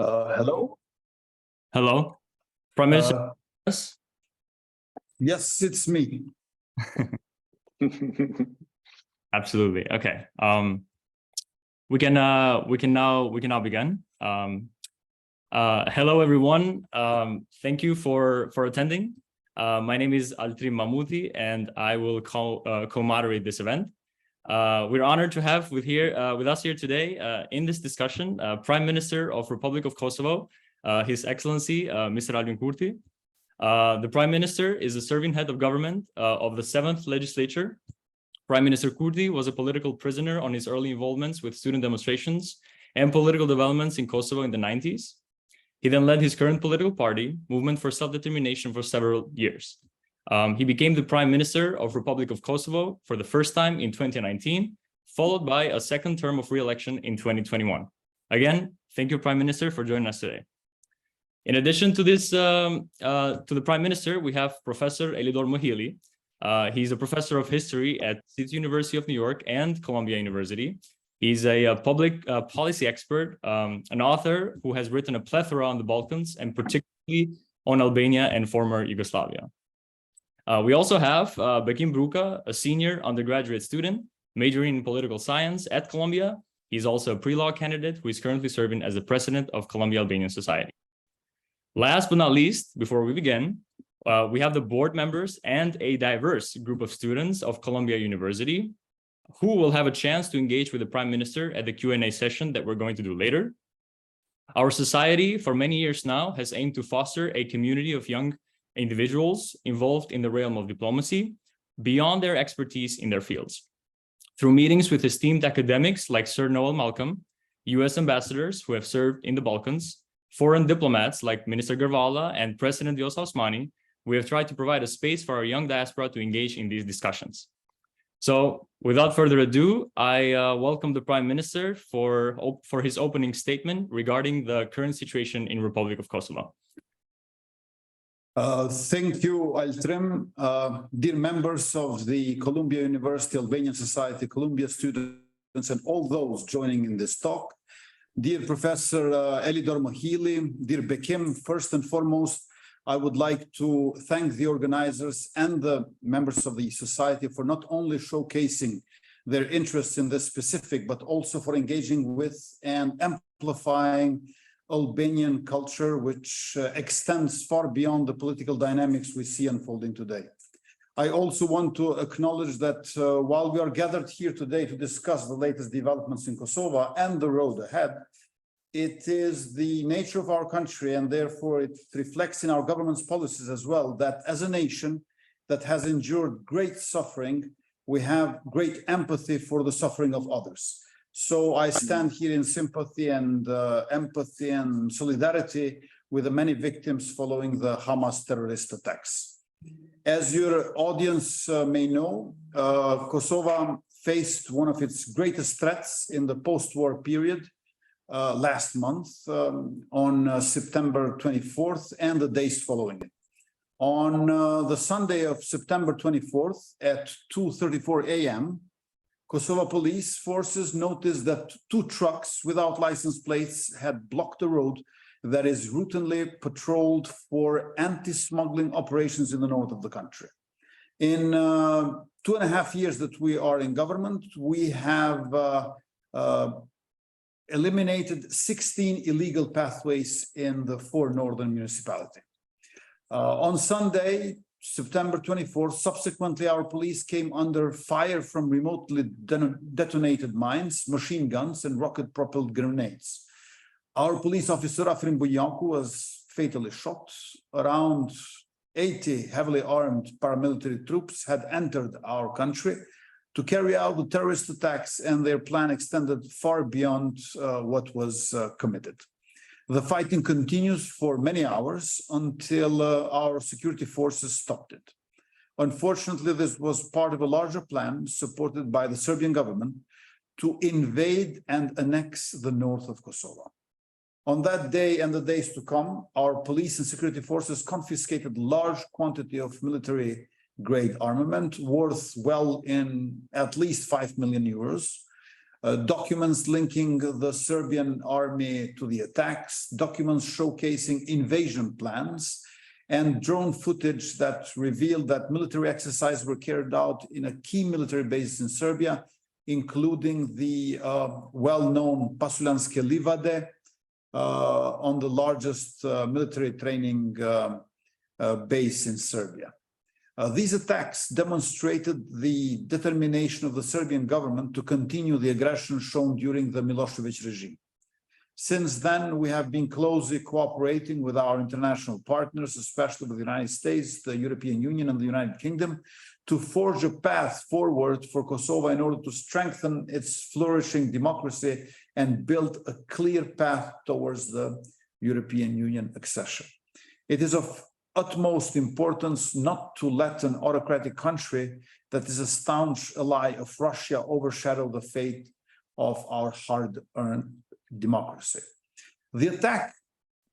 Hello. Hello, Prime Minister. Yes, it's me. Absolutely. Okay. We can now begin. Hello, everyone. Thank you for attending. My name is Altrim Mamuti, and I will co-moderate this event. We're honored to have with us here today in this discussion, Prime Minister of Republic of Kosovo, His Excellency Mr. Albin Kurti. The Prime Minister is a serving head of government of the 7th legislature. Prime Minister Kurti was a political prisoner on his early involvements with student demonstrations and political developments in Kosovo in the 90s. He then led his current political party, Movement for Self-Determination, for several years. He became the Prime Minister of Republic of Kosovo for the first time in 2019, followed by a second term of re-election in 2021. Again, thank you, Prime Minister, for joining us today. In addition to this, to the Prime Minister, we have Professor Elidor Mehilli. He's a professor of history at City University of New York and Columbia University. He's a public policy expert, an author who has written a plethora on the Balkans and particularly on Albania and former Yugoslavia. We also have Bekim Bruka, a senior undergraduate student majoring in political science at Columbia. He's also a pre-law candidate who is currently serving as the president of Columbia Albanian Society. Last but not least, before we begin, we have the board members and a diverse group of students of Columbia University who will have a chance to engage with the Prime Minister at the Q&A session that we're going to do later. Our society for many years now has aimed to foster a community of young individuals involved in the realm of diplomacy beyond their expertise in their fields. Through meetings with esteemed academics like Sir Noel Malcolm, US ambassadors who have served in the Balkans, foreign diplomats like Minister Gërvalla and President Vjosa Osmani, we have tried to provide a space for our young diaspora to engage in these discussions. So without further ado, I welcome the Prime Minister for his opening statement regarding the current situation in Republic of Kosovo. Thank you, Altrim. Dear members of the Columbia University Albanian Society, Columbia students, and all those joining in this talk. Dear Professor Elidor Mehilli, dear Bekim, first and foremost, I would like to thank the organizers and the members of the society for not only showcasing their interest in this specific, but also for engaging with and amplifying Albanian culture, which extends far beyond the political dynamics we see unfolding today. I also want to acknowledge that while we are gathered here today to discuss the latest developments in Kosovo and the road ahead, it is the nature of our country, and therefore it reflects in our government's policies as well, that as a nation that has endured great suffering, we have great empathy for the suffering of others. So I stand here in sympathy and empathy and solidarity with the many victims following the Hamas terrorist attacks. As your audience may know, Kosovo faced one of its greatest threats in the post-war period last month on September 24th and the days following it. On the Sunday of September 24th at 2:34 a.m., Kosovo police forces noticed that 2 trucks without license plates had blocked the road that is routinely patrolled for anti-smuggling operations in the north of the country. In 2.5 years that we are in government, we have eliminated 16 illegal pathways in the 4 northern municipalities. On Sunday, September 24th, subsequently, our police came under fire from remotely detonated mines, machine guns, and rocket-propelled grenades. Our police officer, Afrin Bujanku, was fatally shot. Around 80 heavily armed paramilitary troops had entered our country to carry out the terrorist attacks, and their plan extended far beyond what was committed. The fighting continues for many hours until our security forces stopped it. Unfortunately, this was part of a larger plan supported by the Serbian government to invade and annex the north of Kosovo. On that day and the days to come, our police and security forces confiscated large quantity of military-grade armament worth well in at least 5 million euros. documents linking the Serbian army to the attacks, documents showcasing invasion plans, and drone footage that revealed that military exercises were carried out in a key military base in Serbia, including the well-known Pasulanske Livade, on the largest military training base in Serbia. These attacks demonstrated the determination of the Serbian government to continue the aggression shown during the Milosevic regime. Since then, we have been closely cooperating with our international partners, especially with the United States, the European Union, and the United Kingdom, to forge a path forward for Kosovo in order to strengthen its flourishing democracy and build a clear path towards the European Union accession. It is of utmost importance not to let an autocratic country that is a staunch ally of Russia overshadow the fate of our hard-earned democracy. The attack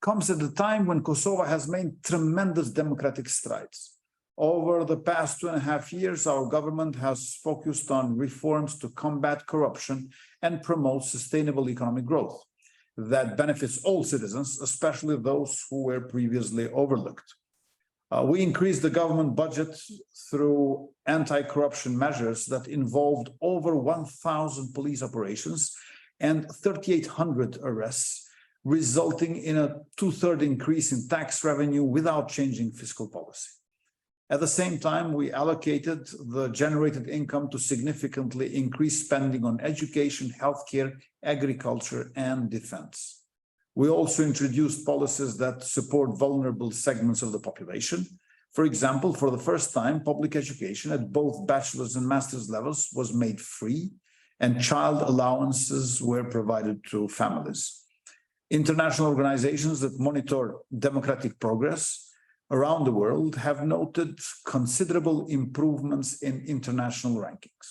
comes at a time when Kosovo has made tremendous democratic strides. Over the past 2.5 years, our government has focused on reforms to combat corruption and promote sustainable economic growth that benefits all citizens, especially those who were previously overlooked. We increased the government budget through anti-corruption measures that involved over 1,000 police operations and 3,800 arrests, resulting in a 2/3 increase in tax revenue without changing fiscal policy. At the same time, we allocated the generated income to significantly increase spending on education, healthcare, agriculture, and defense. We also introduced policies that support vulnerable segments of the population. For example, for the first time, public education at both bachelor's and master's levels was made free, and child allowances were provided to families. International organizations that monitor democratic progress around the world have noted considerable improvements in international rankings.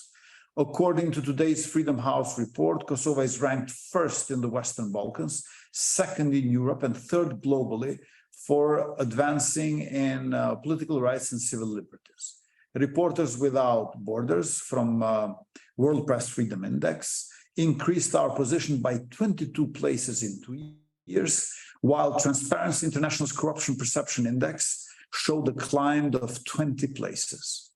According to today's Freedom House report, Kosovo is ranked first in the Western Balkans, second in Europe, and third globally for advancing in political rights and civil liberties. Reporters Without Borders from World Press Freedom Index increased our position by 22 places in 2 years, while Transparency International's Corruption Perception Index showed a climb of 20 places.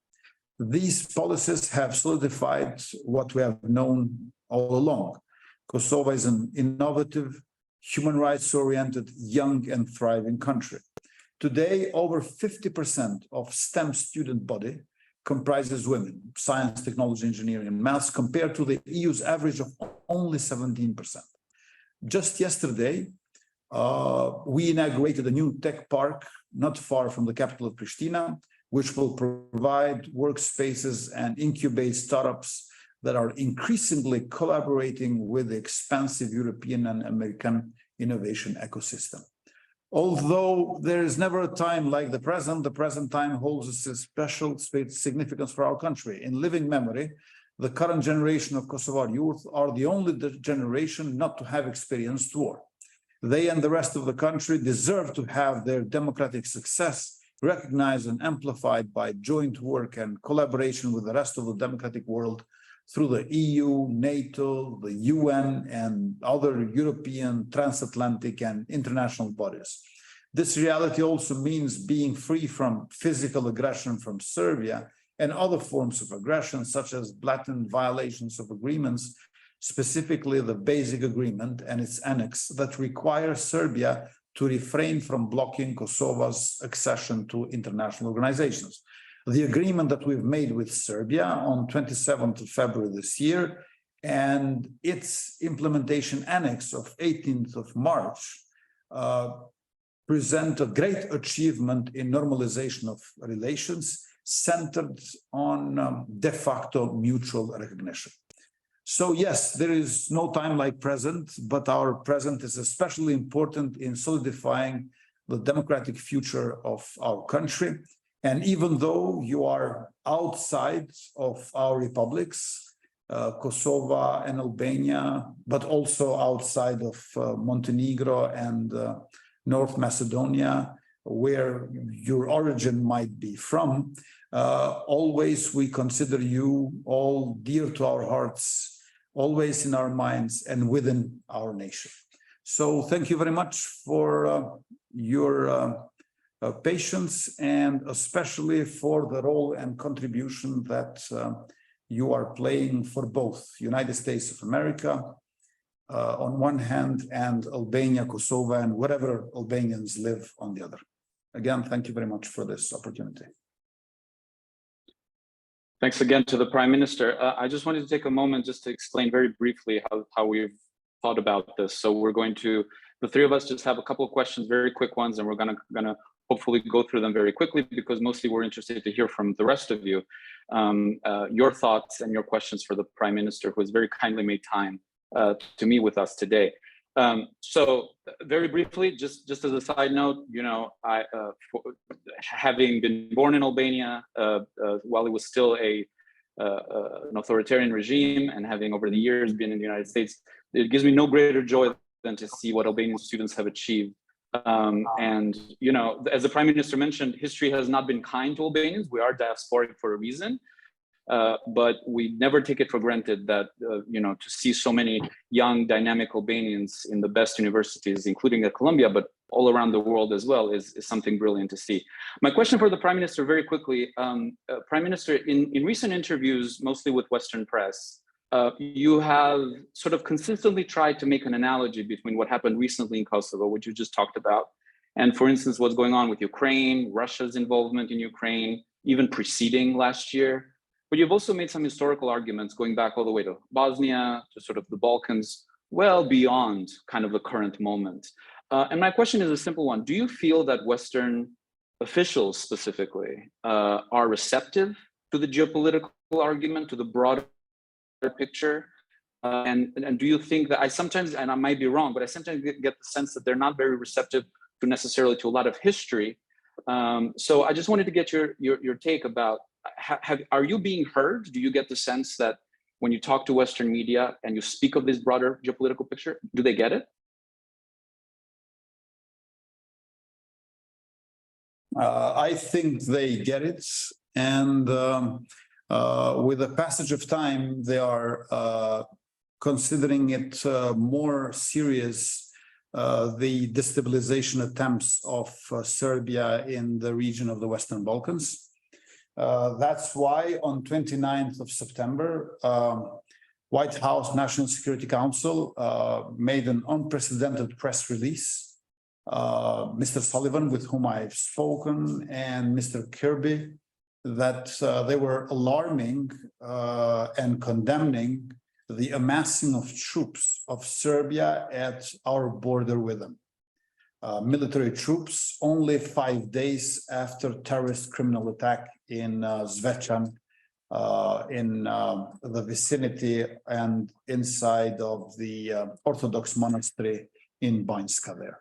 These policies have solidified what we have known all along. Kosovo is an innovative, human rights-oriented, young and thriving country. Today, over 50% of STEM student body comprises women, science, technology, engineering, and maths, compared to the EU's average of only 17%. Just yesterday, we inaugurated a new tech park not far from the capital of Pristina, which will provide workspaces and incubate startups that are increasingly collaborating with the expansive European and American innovation ecosystem. Although there is never a time like the present time holds a special significance for our country. In living memory, the current generation of Kosovar youth are the only generation not to have experienced war. They and the rest of the country deserve to have their democratic success recognized and amplified by joint work and collaboration with the rest of the democratic world through the EU, NATO, the UN, and other European, transatlantic, and international bodies. This reality also means being free from physical aggression from Serbia and other forms of aggression, such as blatant violations of agreements, specifically the basic agreement and its annex that require Serbia to refrain from blocking Kosovo's accession to international organizations. The agreement that we've made with Serbia on 27th of February this year and its implementation annex of 18th of March present a great achievement in normalization of relations centered on de facto mutual recognition. So yes, there is no time like present, but our present is especially important in solidifying the democratic future of our country. And even though you are outside of our republics, Kosovo and Albania, but also outside of Montenegro and North Macedonia, where your origin might be from, always we consider you all dear to our hearts always in our minds and within our nation. So thank you very much for your patience, and especially for the role and contribution that you are playing for both United States of America on one hand, and Albania, Kosovo, and wherever Albanians live on the other. Again, thank you very much for this opportunity. Thanks again to the Prime Minister. I just wanted to take a moment just to explain very briefly how we've thought about this. So we're going to, the three of us just have a couple of questions, very quick ones, and we're gonna hopefully go through them very quickly, because mostly we're interested to hear from the rest of you, your thoughts and your questions for the Prime Minister, who has very kindly made time to meet with us today. So very briefly, just as a side note, you know, having been born in Albania while it was still an authoritarian regime, and having over the years been in the United States, it gives me no greater joy than to see what Albanian students have achieved. And, you know, as the Prime Minister mentioned, history has not been kind to Albanians. We are diasporic for a reason. But we never take it for granted that, you know, to see so many young, dynamic Albanians in the best universities, including at Columbia, but all around the world as well, is something brilliant to see. My question for the Prime Minister, very quickly, Prime Minister, in recent interviews, mostly with Western press, you have sort of consistently tried to make an analogy between what happened recently in Kosovo, which you just talked about, and, for instance, what's going on with Ukraine, Russia's involvement in Ukraine, even preceding last year. But you've also made some historical arguments going back all the way to Bosnia, to sort of the Balkans, well beyond kind of the current moment. And my question is a simple one. Do you feel that Western officials specifically are receptive to the geopolitical argument, to the broader picture? And do you think that, I sometimes, and I might be wrong, but I sometimes get the sense that they're not very receptive to necessarily to a lot of history. So I just wanted to get your take about, are you being heard? Do you get the sense that when you talk to Western media and you speak of this broader geopolitical picture, do they get it? I think they get it. And with the passage of time, they are considering it more serious, the destabilization attempts of Serbia in the region of the Western Balkans. That's why on 29th of September, White House National Security Council made an unprecedented press release. Mr. Sullivan, with whom I've spoken, and Mr. Kirby, that they were alarming and condemning the amassing of troops of Serbia at our border with them. Military troops only 5 days after terrorist criminal attack in Zvečan, in the vicinity and inside of the Orthodox monastery in Banjska there.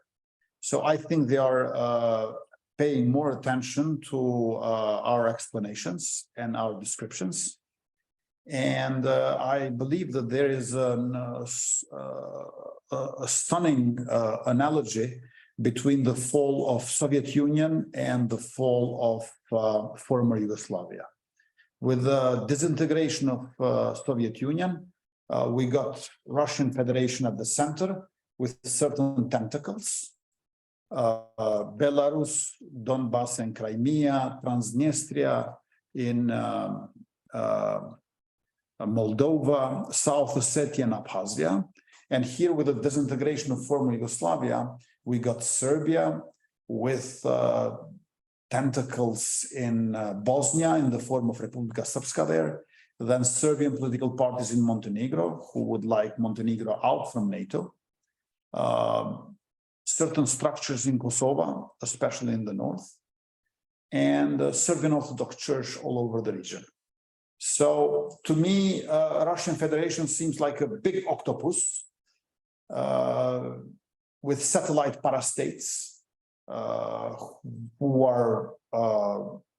So I think they are paying more attention to our explanations and our descriptions. And I believe that there is a stunning analogy between the fall of Soviet Union and the fall of former Yugoslavia. With the disintegration of Soviet Union, we got Russian Federation at the center with certain tentacles. Belarus, Donbass and Crimea, Transnistria in Moldova, South Ossetia and Abkhazia. And here with the disintegration of former Yugoslavia, we got Serbia with tentacles in Bosnia in the form of Republika Srpska there, then Serbian political parties in Montenegro who would like Montenegro out from NATO, certain structures in Kosovo, especially in the north, and Serbian Orthodox Church all over the region. So to me, Russian Federation seems like a big octopus with satellite parastates who are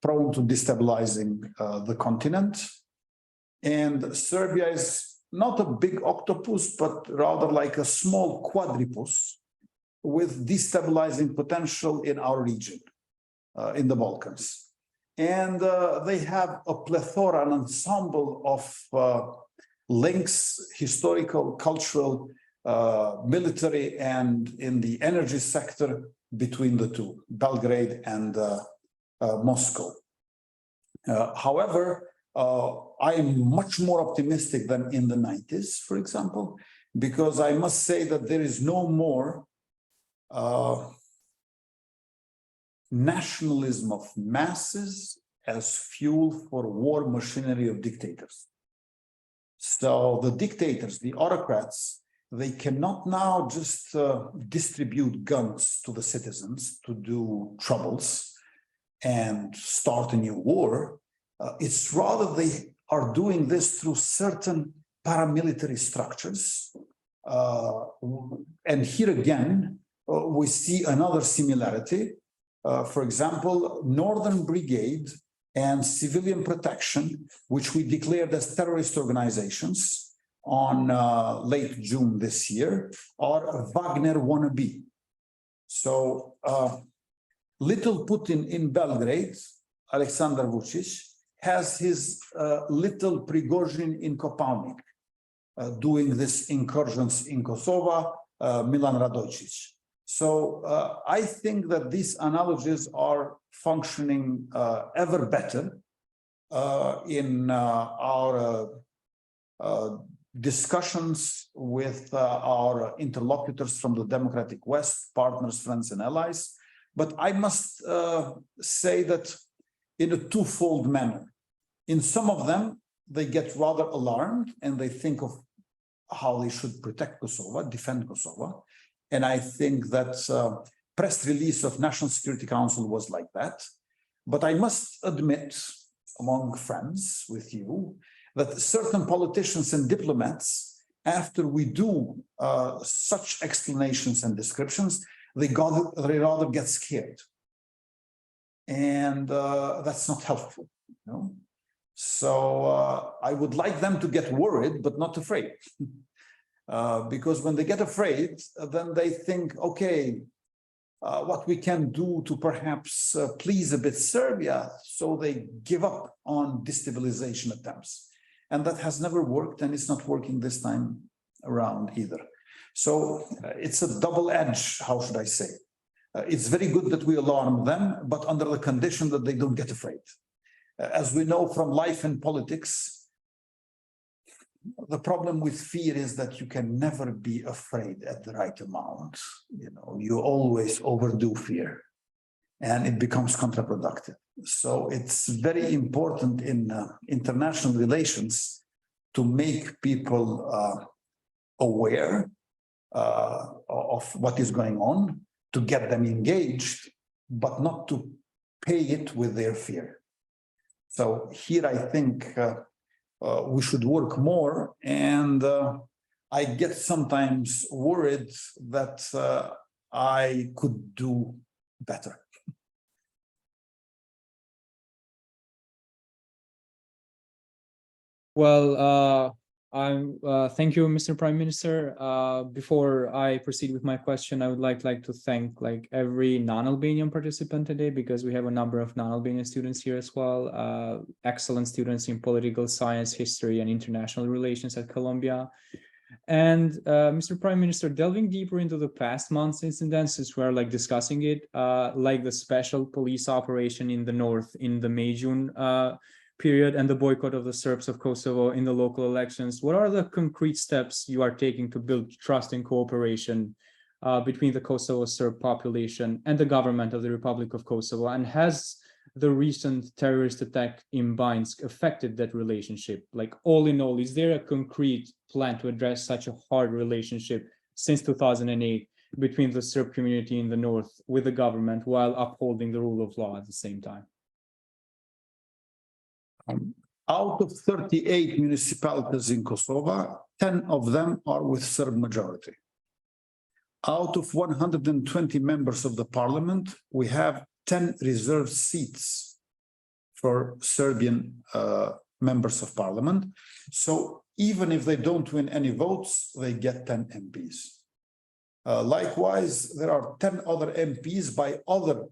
prone to destabilizing the continent. And Serbia is not a big octopus, but rather like a small quadrupus with destabilizing potential in our region, in the Balkans. And they have a plethora, an ensemble of links, historical, cultural, military, and in the energy sector between the two, Belgrade and Moscow. However, I am much more optimistic than in the 90s, for example, because I must say that there is no more nationalism of masses as fuel for war machinery of dictators. So the dictators, the autocrats, they cannot now just distribute guns to the citizens to do troubles and start a new war. It's rather they are doing this through certain paramilitary structures. And here again, we see another similarity. For example, Northern Brigade and Civilian Protection, which we declared as terrorist organizations on late June this year, are Wagner wannabe. So little Putin in Belgrade, Alexander Vučić, has his little Prigozhin in Kopalnik, doing this incursions in Kosovo, Milan Radojcic. So I think that these analogies are functioning ever better in our discussions with our interlocutors from the democratic West, partners, friends, and allies. But I must say that in a twofold manner. In some of them, they get rather alarmed and they think of how they should protect Kosovo, defend Kosovo. And I think that press release of National Security Council was like that. But I must admit, among friends with you, that certain politicians and diplomats, after we do such explanations and descriptions, they rather get scared. And that's not helpful, you know? So I would like them to get worried, but not afraid. Because when they get afraid, then they think, okay, what we can do to perhaps please a bit Serbia, so they give up on destabilization attempts. And that has never worked, and it's not working this time around either. So it's a double edge, how should I say? It's very good that we alarm them, but under the condition that they don't get afraid. As we know from life and politics, the problem with fear is that you can never be afraid at the right amount. You know, you always overdo fear, and it becomes counterproductive. So it's very important in international relations to make people aware of what is going on, to get them engaged, but not to pay it with their fear. So here I think we should work more, and I get sometimes worried that I could do better. Well, thank you, Mr. Prime Minister. Before I proceed with my question, I would like to thank every non-Albanian participant today, because we have a number of non-Albanian students here as well. Excellent students in political science, history, and international relations at Columbia. And Mr. Prime Minister, delving deeper into the past month's incidences, we're discussing it, like the special police operation in the north in the May-June period and the boycott of the Serbs of Kosovo in the local elections. What are the concrete steps you are taking to build trust and cooperation between the Kosovo Serb population and the government of the Republic of Kosovo? And has the recent terrorist attack in Banjsk affected that relationship? All in all, is there a concrete plan to address such a hard relationship since 2008 between the Serb community in the north with the government while upholding the rule of law at the same time? Out of 38 municipalities in Kosovo, 10 of them are with Serb majority. Out of 120 members of the parliament, we have 10 reserved seats for Serbian members of parliament. So even if they don't win any votes, they get 10 MPs. Likewise, there are 10 other MPs by other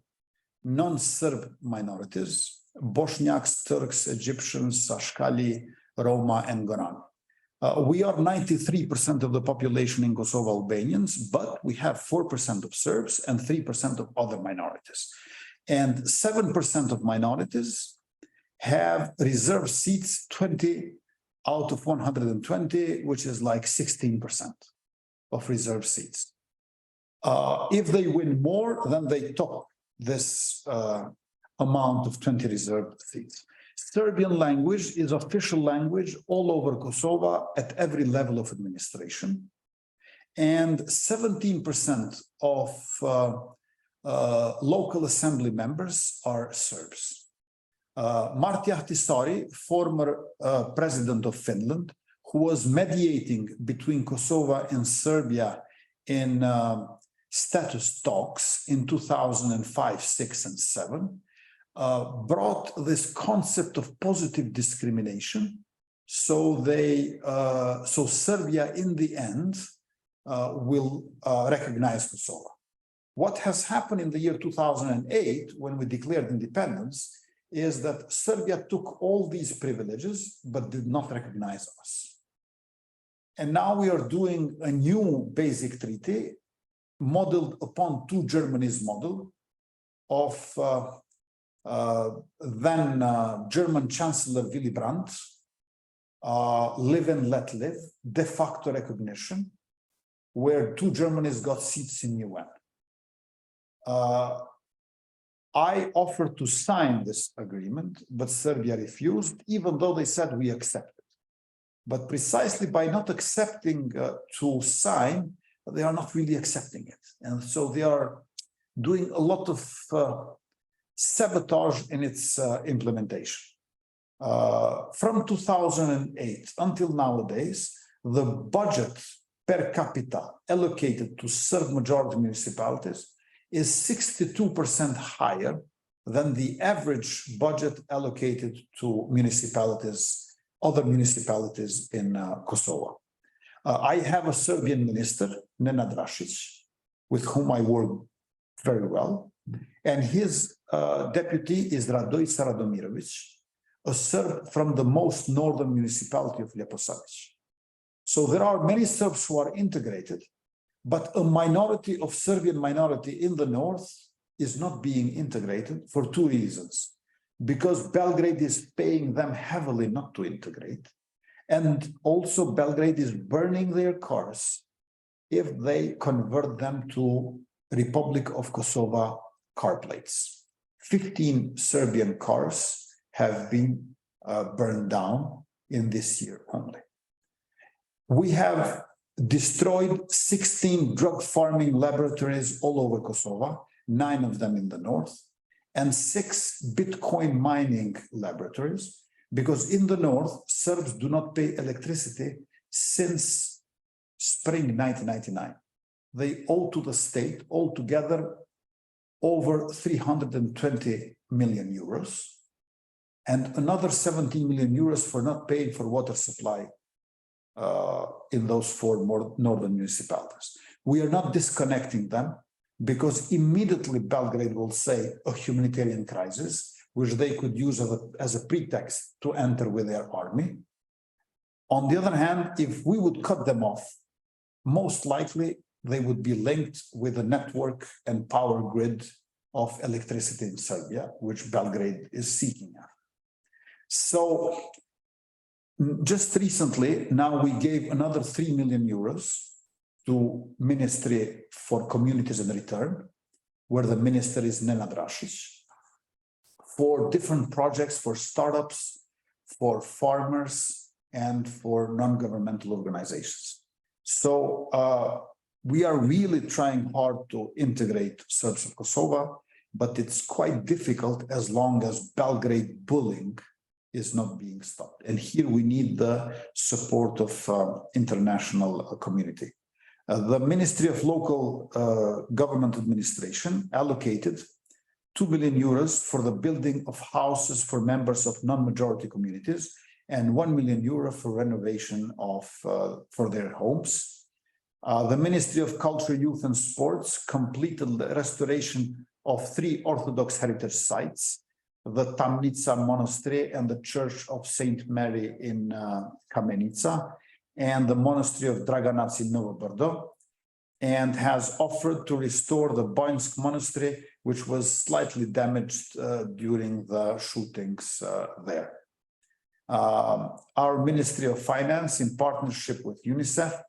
non-Serb minorities: Bosniaks, Turks, Egyptians, Ashkali, Roma, and Goran. We are 93% of the population in Kosovo Albanians, but we have 4% of Serbs and 3% of other minorities. And 7% of minorities have reserved seats, 20 out of 120, which is like 16% of reserved seats. If they win more, then they top this amount of 20 reserved seats. Serbian language is official language all over Kosovo at every level of administration. And 17% of local assembly members are Serbs. Martti Ahtisaari, former president of Finland, who was mediating between Kosovo and Serbia in status talks in 2005, 6, and 7, brought this concept of positive discrimination. So Serbia, in the end, will recognize Kosovo. What has happened in the year 2008, when we declared independence, is that Serbia took all these privileges, but did not recognize us. And now we are doing a new basic treaty modeled upon two Germany's model of then German Chancellor Willy Brandt, live and let live, de facto recognition, where two Germanys got seats in UN. I offered to sign this agreement, but Serbia refused, even though they said we accept it. But precisely by not accepting to sign, they are not really accepting it. And so they are doing a lot of sabotage in its implementation. From 2008 until nowadays, the budget per capita allocated to Serb majority municipalities is 62% higher than the average budget allocated to municipalities, other municipalities in Kosovo. I have a Serbian minister, Nenad Rašić, with whom I work very well, and his deputy is Radojica Radomirović, a Serb from the most northern municipality of Ljeposavić. So there are many Serbs who are integrated, but a minority of Serbian minority in the north is not being integrated for two reasons. Because Belgrade is paying them heavily not to integrate. And also Belgrade is burning their cars if they convert them to Republic of Kosovo car plates. 15 Serbian cars have been burned down in this year only. We have destroyed 16 drug farming laboratories all over Kosovo, 9 of them in the north, and 6 Bitcoin mining laboratories, because in the north, Serbs do not pay electricity since spring 1999. They owe to the state altogether over 320 million euros and another 17 million euros for not paying for water supply in those 4 more northern municipalities. We are not disconnecting them because immediately Belgrade will say a humanitarian crisis, which they could use as a pretext to enter with their army. On the other hand, if we would cut them off, most likely they would be linked with a network and power grid of electricity in Serbia, which Belgrade is seeking out. So just recently, now we gave another 3 million euros to Ministry for Communities and Return, where the minister is Nenad Rašić, for different projects, for startups, for farmers, and for non-governmental organizations. So we are really trying hard to integrate Serbs of Kosovo, but it's quite difficult as long as Belgrade bullying is not being stopped. And here we need the support of international community. The Ministry of Local Government Administration allocated 2 million euros for the building of houses for members of non-majority communities and 1 million euro for renovation of for their homes. The Ministry of Culture, Youth and Sports completed the restoration of 3 Orthodox heritage sites, the Tamnica Monastery and the Church of Saint Mary in Kamenica, and the monastery of Draganac in Novo Brdo, and has offered to restore the Banjsk monastery, which was slightly damaged during the shootings there. Our Ministry of Finance, in partnership with UNICEF,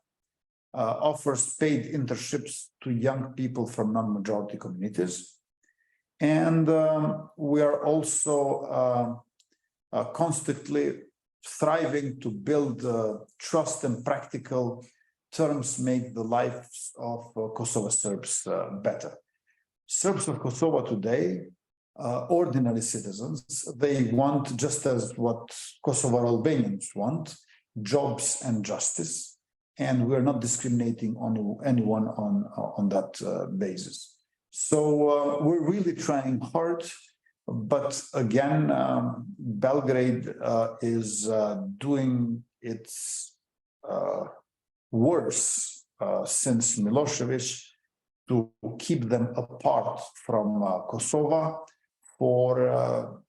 offers paid internships to young people from non-majority communities. And we are also constantly striving to build trust and practical terms make the lives of Kosovo Serbs better. Serbs of Kosovo today, ordinary citizens, they want, just as what Kosovar Albanians want, jobs and justice. And we're not discriminating on anyone on that basis. So we're really trying hard, but again, Belgrade is doing its worse since Milosevic to keep them apart from Kosovo for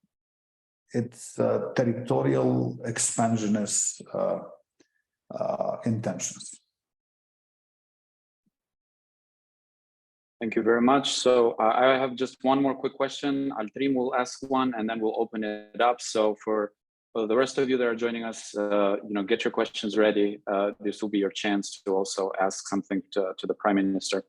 its territorial expansionist intentions. Thank you very much. So I have just one more quick question. Altrim will ask one, and then we'll open it up. So for the rest of you that are joining us, get your questions ready. This will be your chance to also ask something to the Prime Minister.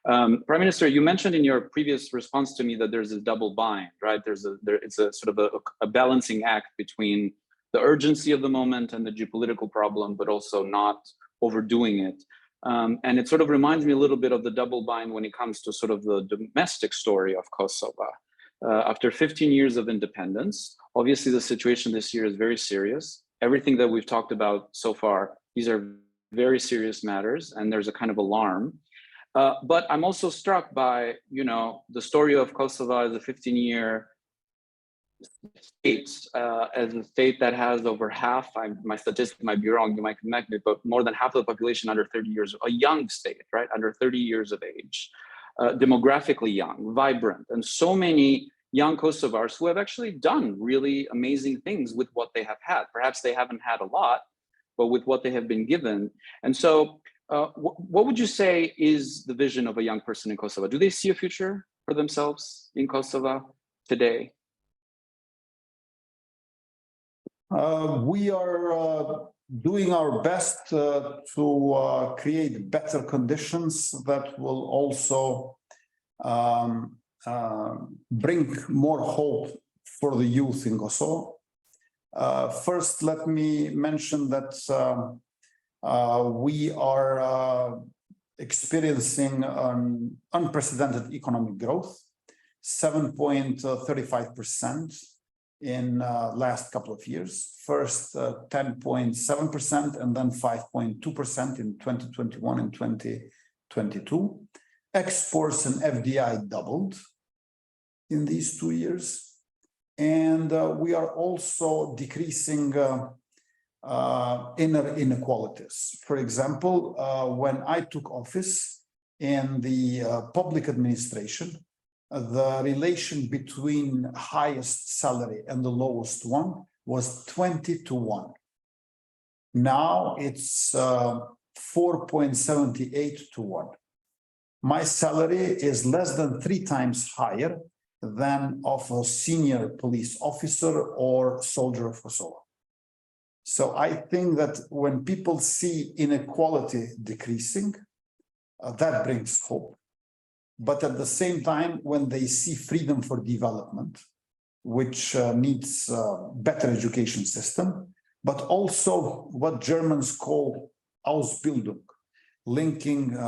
Prime Minister, you mentioned in your previous response to me that there's a double bind, right? It's a sort of a balancing act between the urgency of the moment and the geopolitical problem, but also not overdoing it. And it sort of reminds me a little bit of the double bind when it comes to sort of the domestic story of Kosovo. After 15 years of independence, obviously the situation this year is very serious. Everything that we've talked about so far, these are very serious matters, and there's a kind of alarm. But I'm also struck by, the story of Kosovo as a 15-year state, as a state that has over half, my statistic might be wrong, you might connect me, but more than half of the population under 30 years, a young state, right? Under 30 years of age, demographically young, vibrant, and so many young Kosovars who have actually done really amazing things with what they have had. Perhaps they haven't had a lot, but with what they have been given. And so what would you say is the vision of a young person in Kosovo? Do they see a future for themselves in Kosovo today? We are doing our best to create better conditions that will also bring more hope for the youth in Kosovo. First, let me mention that we are experiencing an unprecedented economic growth, 7.35% in last couple of years. First 10.7% and then 5.2% in 2021 and 2022. Exports and FDI doubled in these 2 years. And we are also decreasing inner inequalities. For example, when I took office in the public administration, the relation between highest salary and the lowest one was 20-1. Now it's 4.78-1. My salary is less than 3 times higher than of a senior police officer or soldier of Kosovo. So I think that when people see inequality decreasing, that brings hope. But at the same time, when they see freedom for development, which needs a better education system, but also what Germans call Ausbildung, linking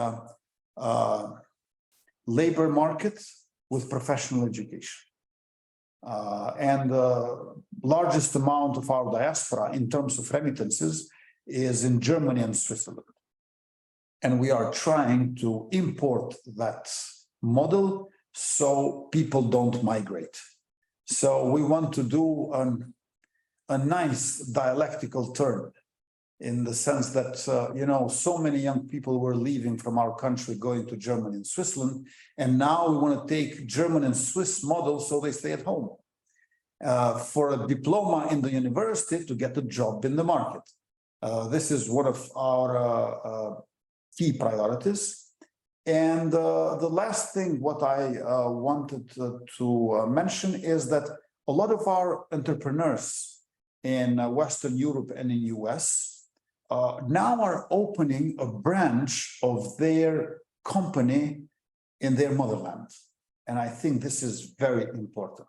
labor market with professional education. And the largest amount of our diaspora in terms of remittances is in Germany and Switzerland. And we are trying to import that model so people don't migrate. So we want to do a nice dialectical turn in the sense that, so many young people were leaving from our country going to Germany and Switzerland. And now we want to take German and Swiss models so they stay at home. For a diploma in the university to get a job in the market. This is one of our key priorities. And the last thing what I wanted to mention is that a lot of our entrepreneurs in Western Europe and in US now are opening a branch of their company in their motherland. And I think this is very important.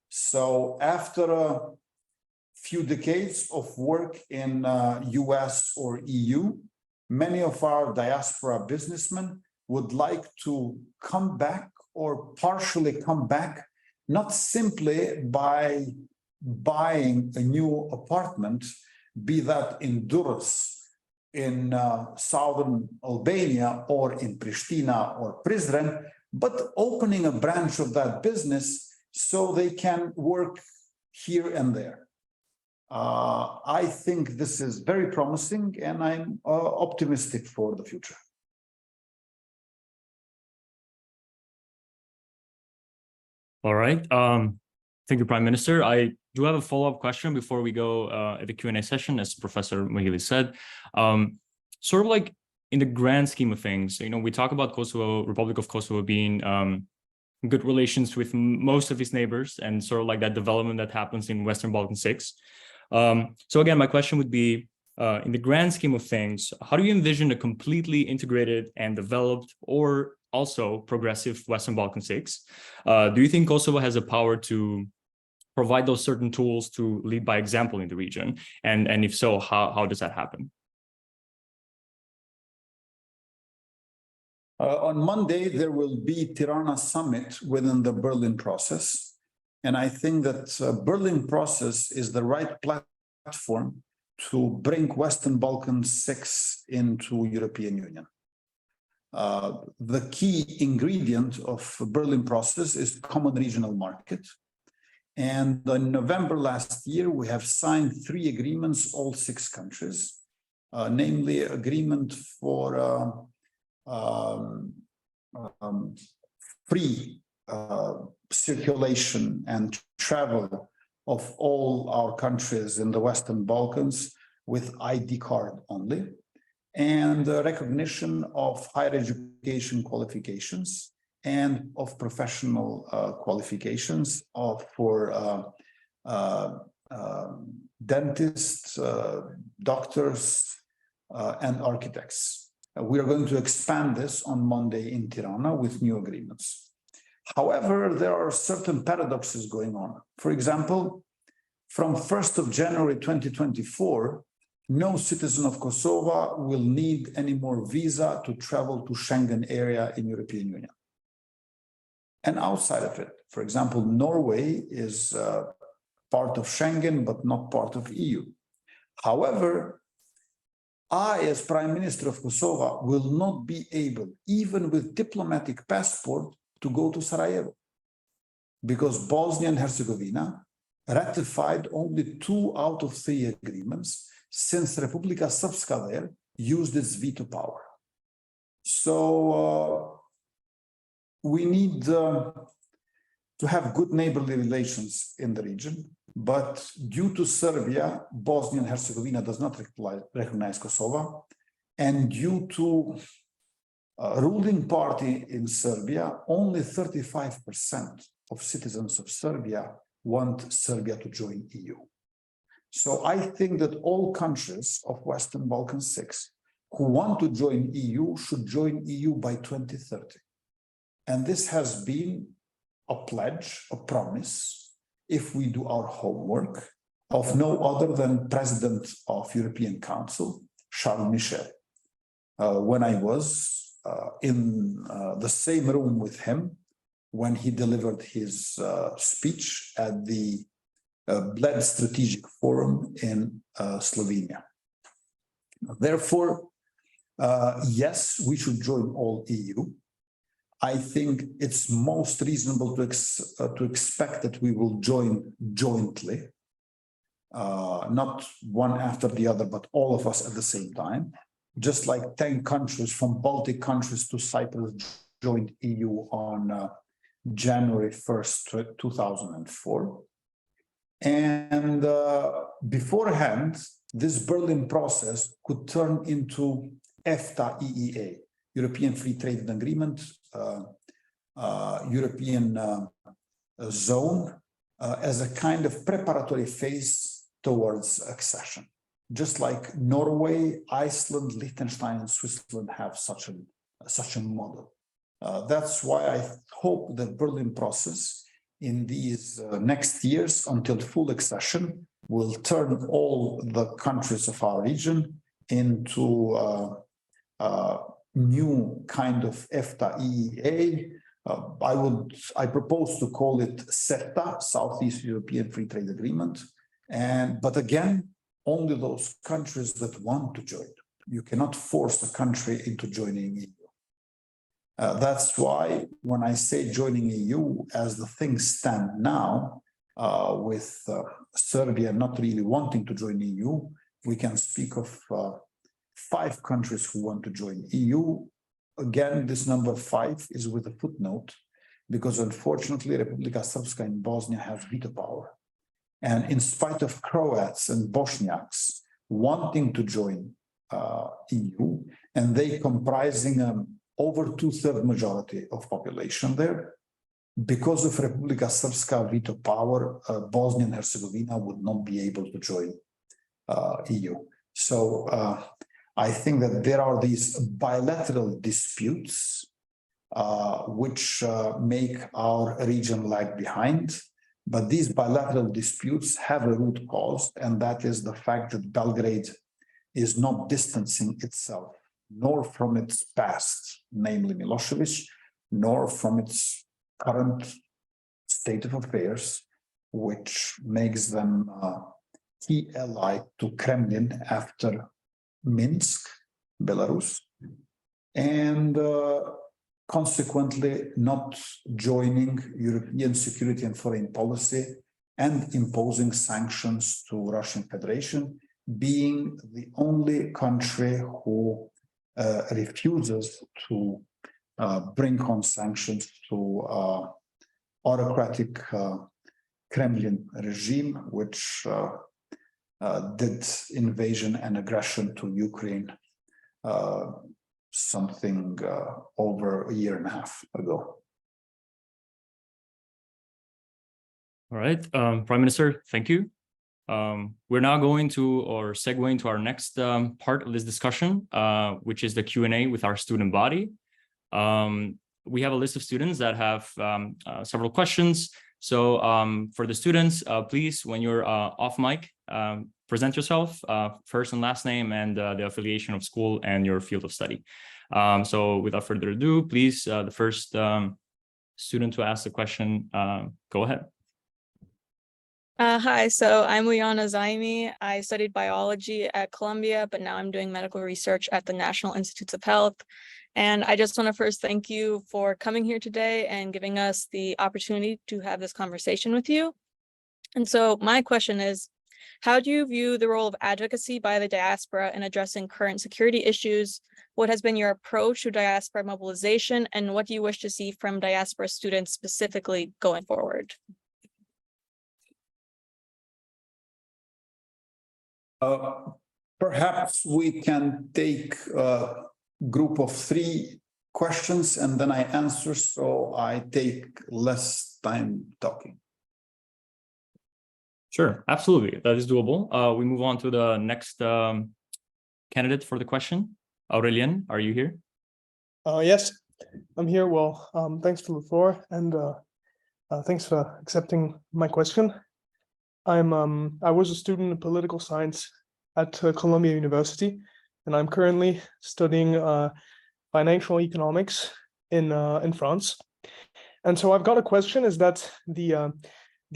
So after a few decades of work in US or EU, many of our diaspora businessmen would like to come back or partially come back, not simply by buying a new apartment, be that in Durrës, in southern Albania, or in Pristina or Prizren, but opening a branch of that business so they can work here and there. I think this is very promising, and I'm optimistic for the future. All right. Thank you, Prime Minister. I do have a follow-up question before we go at the Q&A session, as Professor Mehilli said. Sort of like in the grand scheme of things, we talk about Kosovo, Republic of Kosovo being good relations with most of its neighbors, and sort of like that development that happens in Western Balkan 6. So again, my question would be, in the grand scheme of things, how do you envision a completely integrated and developed, or also progressive Western Balkan 6? Do you think Kosovo has the power to provide those certain tools to lead by example in the region? And if so, how does that happen? On Monday, there will be Tirana summit within the Berlin process. And I think that Berlin process is the right platform to bring Western Balkan 6 into European Union. The key ingredient of Berlin process is common regional market. And in November last year, we have signed 3 agreements, all 6 countries, namely agreement for free circulation and travel of all our countries in the Western Balkans with ID card only, and recognition of higher education qualifications and of professional qualifications for dentists, doctors, and architects. We are going to expand this on Monday in Tirana with new agreements. However, there are certain paradoxes going on. For example, from 1st of January 2024, no citizen of Kosovo will need any more visa to travel to Schengen area in European Union. And outside of it, for example, Norway is part of Schengen, but not part of EU. However, I, as Prime Minister of Kosovo, will not be able, even with diplomatic passport, to go to Sarajevo, because Bosnia and Herzegovina ratified only 2 out of 3 agreements since Republika Srpska there used its veto power. So we need to have good neighborly relations in the region, but due to Serbia, Bosnia and Herzegovina does not recognize Kosovo, and due to ruling party in Serbia, only 35% of citizens of Serbia want Serbia to join EU. So I think that all countries of Western Balkan 6 who want to join EU should join EU by 2030. And this has been a pledge, a promise, if we do our homework, of no other than President of European Council, Charles Michel. When I was in the same room with him when he delivered his speech at the Bled Strategic Forum in Slovenia. Therefore, yes, we should join all EU. I think it's most reasonable to expect that we will join jointly, not one after the other, but all of us at the same time. Just like 10 countries from Baltic countries to Cyprus joined EU on January 1st, 2004. And beforehand, this Berlin process could turn into EFTA EEA, European Free Trade Agreement, European zone, as a kind of preparatory phase towards accession. Just like Norway, Iceland, Liechtenstein, and Switzerland have such a model. That's why I hope the Berlin process in these next years until full accession will turn all the countries of our region into new kind of EFTA EEA. I propose to call it CETA, Southeast European Free Trade Agreement. But again, only those countries that want to join. You cannot force a country into joining EU. That's why when I say joining EU, as the things stand now, with Serbia not really wanting to join EU, we can speak of 5 countries who want to join EU. Again, this number 5 is with a footnote, because unfortunately, Republika Srpska in Bosnia has veto power. And in spite of Croats and Bosniaks wanting to join EU, and they comprising over 2/3 majority of population there, because of Republika Srpska veto power, Bosnia and Herzegovina would not be able to join EU. So I think that there are these bilateral disputes which make our region lag behind. But these bilateral disputes have a root cause, and that is the fact that Belgrade is not distancing itself nor from its past, namely Milosevic, nor from its current state of affairs, which makes them a key ally to Kremlin after Minsk, Belarus, and consequently not joining European security and foreign policy and imposing sanctions to Russian Federation, being the only country who refuses to bring on sanctions to autocratic Kremlin regime, which did invasion and aggression to Ukraine something over a year and a half ago. All right, Prime Minister, thank you. We're now going to, or segue into our next part of this discussion, which is the Q&A with our student body. We have a list of students that have several questions. So for the students, please, when you're off mic, present yourself, first and last name, and the affiliation of school and your field of study. So without further ado, please, the first student to ask the question, go ahead. Hi, so I'm Liana Zaimi. I studied biology at Columbia, but now I'm doing medical research at the National Institutes of Health. And I just want to first thank you for coming here today and giving us the opportunity to have this conversation with you. And so my question is, how do you view the role of advocacy by the diaspora in addressing current security issues? What has been your approach to diaspora mobilization, and what do you wish to see from diaspora students specifically going forward? Perhaps we can take a group of 3 questions and then I answer, so I take less time talking. Sure, absolutely, that is doable. We move on to the next candidate for the question. Aurelien, are you here? Yes, I'm here. Well, thanks for the floor, and thanks for accepting my question. I was a student in political science at Columbia University, and I'm currently studying financial economics in France. And so I've got a question: is that the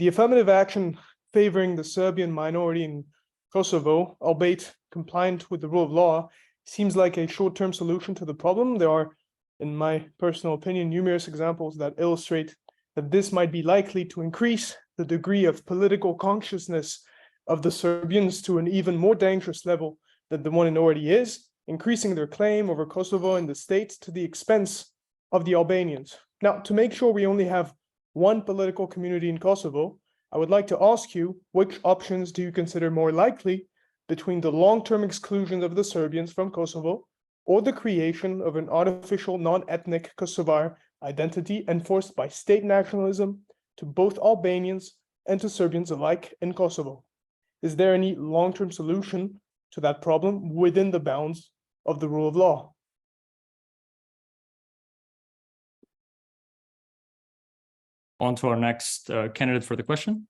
affirmative action favoring the Serbian minority in Kosovo, albeit compliant with the rule of law, seems like a short-term solution to the problem. There are, in my personal opinion, numerous examples that illustrate that this might be likely to increase the degree of political consciousness of the Serbians to an even more dangerous level than the one it already is, increasing their claim over Kosovo and the state to the expense of the Albanians. Now, to make sure we only have one political community in Kosovo, I would like to ask you, which options do you consider more likely between the long-term exclusion of the Serbians from Kosovo or the creation of an artificial non-ethnic Kosovar identity enforced by state nationalism to both Albanians and to Serbians alike in Kosovo? Is there any long-term solution to that problem within the bounds of the rule of law? On to our next candidate for the question.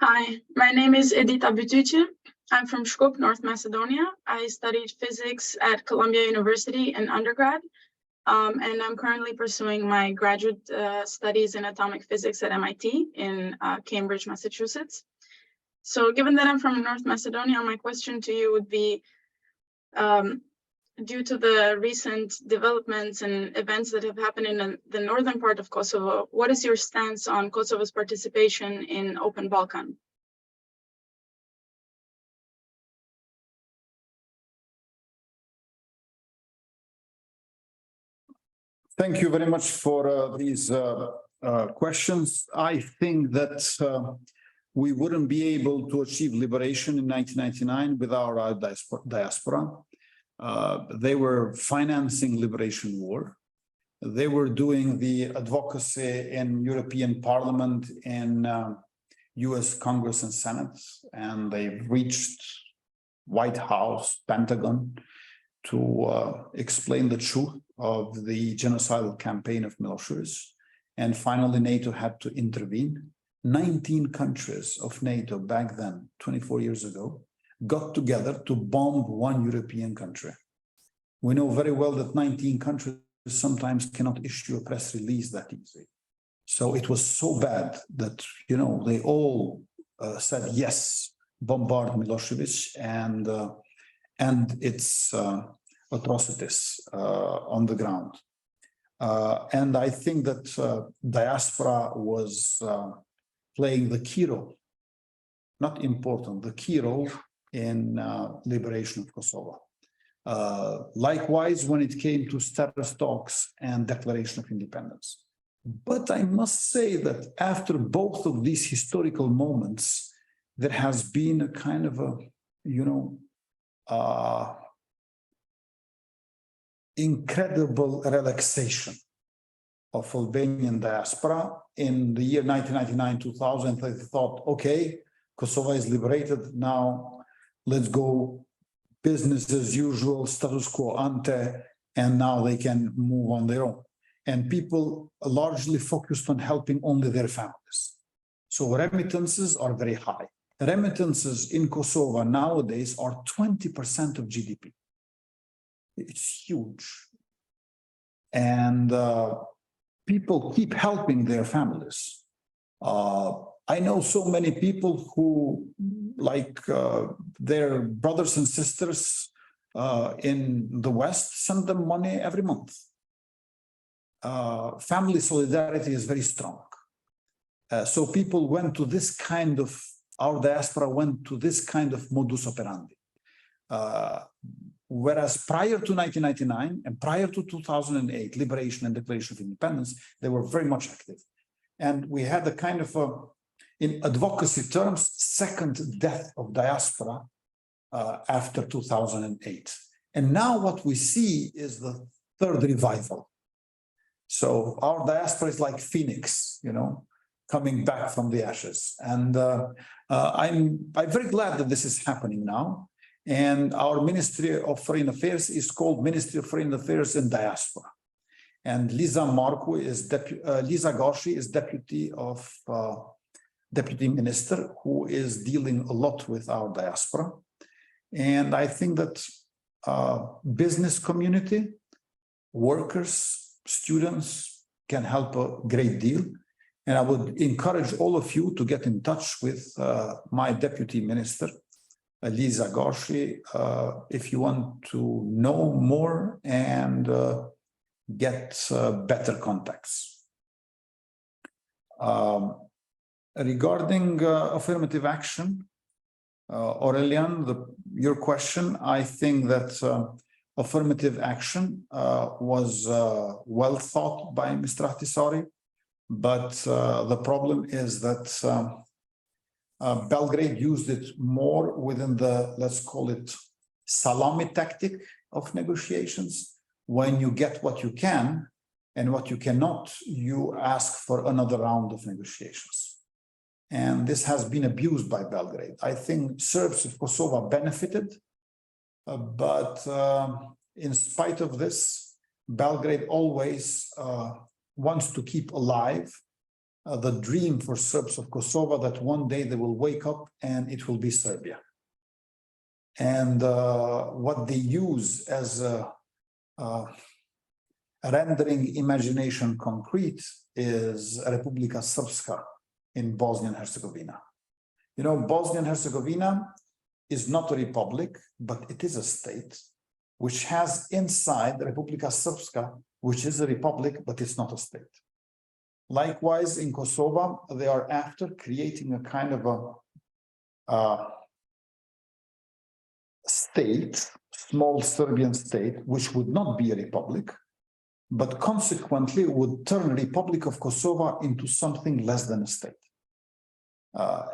Hi, my name is Edita Butuce. I'm from Shkup, North Macedonia. I studied physics at Columbia University in undergrad, and I'm currently pursuing my graduate studies in atomic physics at MIT in Cambridge, Massachusetts. So given that I'm from North Macedonia, my question to you would be, due to the recent developments and events that have happened in the northern part of Kosovo, what is your stance on Kosovo's participation in Open Balkan? Thank you very much for these questions. I think that we wouldn't be able to achieve liberation in 1999 without our diaspora. They were financing liberation war. They were doing the advocacy in European Parliament, in US Congress and Senate, and they reached White House, Pentagon to explain the truth of the genocidal campaign of Milosevic. And finally, NATO had to intervene. 19 countries of NATO back then, 24 years ago, got together to bomb one European country. We know very well that 19 countries sometimes cannot issue a press release that easy. So it was so bad that, you know, they all said, yes, bombard Milosevic and its atrocities on the ground. And I think that diaspora was playing the key role, not important, the key role in liberation of Kosovo. Likewise, when it came to status talks and declaration of independence. But I must say that after both of these historical moments, there has been a kind of a, you know, incredible relaxation of Albanian diaspora. In the year 1999-2000, they thought, okay, Kosovo is liberated, now let's go business as usual, status quo ante, and now they can move on their own. And people largely focused on helping only their families. So remittances are very high. Remittances in Kosovo nowadays are 20% of GDP. It's huge. And people keep helping their families. I know so many people who, like their brothers and sisters in the West, send them money every month. Family solidarity is very strong. So people went to this kind of, our diaspora went to this kind of modus operandi. Whereas prior to 1999 and prior to 2008, liberation and declaration of independence, they were very much active. And we had a kind of a, in advocacy terms, second death of diaspora after 2008. And now what we see is the third revival. So our diaspora is like Phoenix, you know, coming back from the ashes. And I'm very glad that this is happening now. And our Ministry of Foreign Affairs is called Ministry of Foreign Affairs and Diaspora. And Liza Gorshi is Deputy Minister, who is dealing a lot with our diaspora. And I think that business community, workers, students can help a great deal. And I would encourage all of you to get in touch with my Deputy Minister, Liza Gorshi, if you want to know more and get better contacts. Regarding affirmative action, Aurelian, your question, I think that affirmative action was well thought by Mr. Ahtisaari. But the problem is that Belgrade used it more within the, let's call it, salami tactic of negotiations. When you get what you can and what you cannot, you ask for another round of negotiations. And this has been abused by Belgrade. I think Serbs of Kosovo benefited, but in spite of this, Belgrade always wants to keep alive the dream for Serbs of Kosovo that one day they will wake up and it will be Serbia. And what they use as a rendering imagination concrete is Republika Srpska in Bosnia and Herzegovina. You know, Bosnia and Herzegovina is not a republic, but it is a state which has inside Republika Srpska, which is a republic, but it's not a state. Likewise, in Kosovo, they are after creating a kind of a state, small Serbian state, which would not be a republic, but consequently would turn Republic of Kosovo into something less than a state.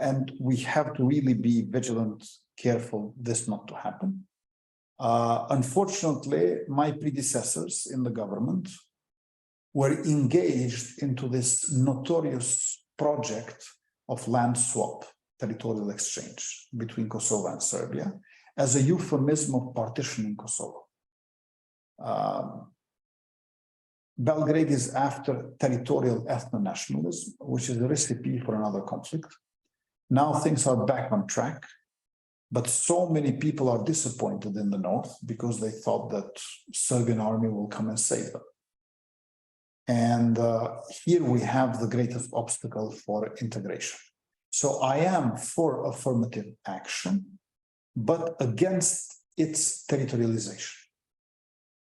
And we have to really be vigilant, careful, this not to happen. Unfortunately, my predecessors in the government were engaged into this notorious project of land swap, territorial exchange between Kosovo and Serbia, as a euphemism of partitioning Kosovo. Belgrade is after territorial ethno-nationalism, which is a recipe for another conflict. Now things are back on track, but so many people are disappointed in the north because they thought that Serbian army will come and save them. And here we have the greatest obstacle for integration. So I am for affirmative action, but against its territorialization.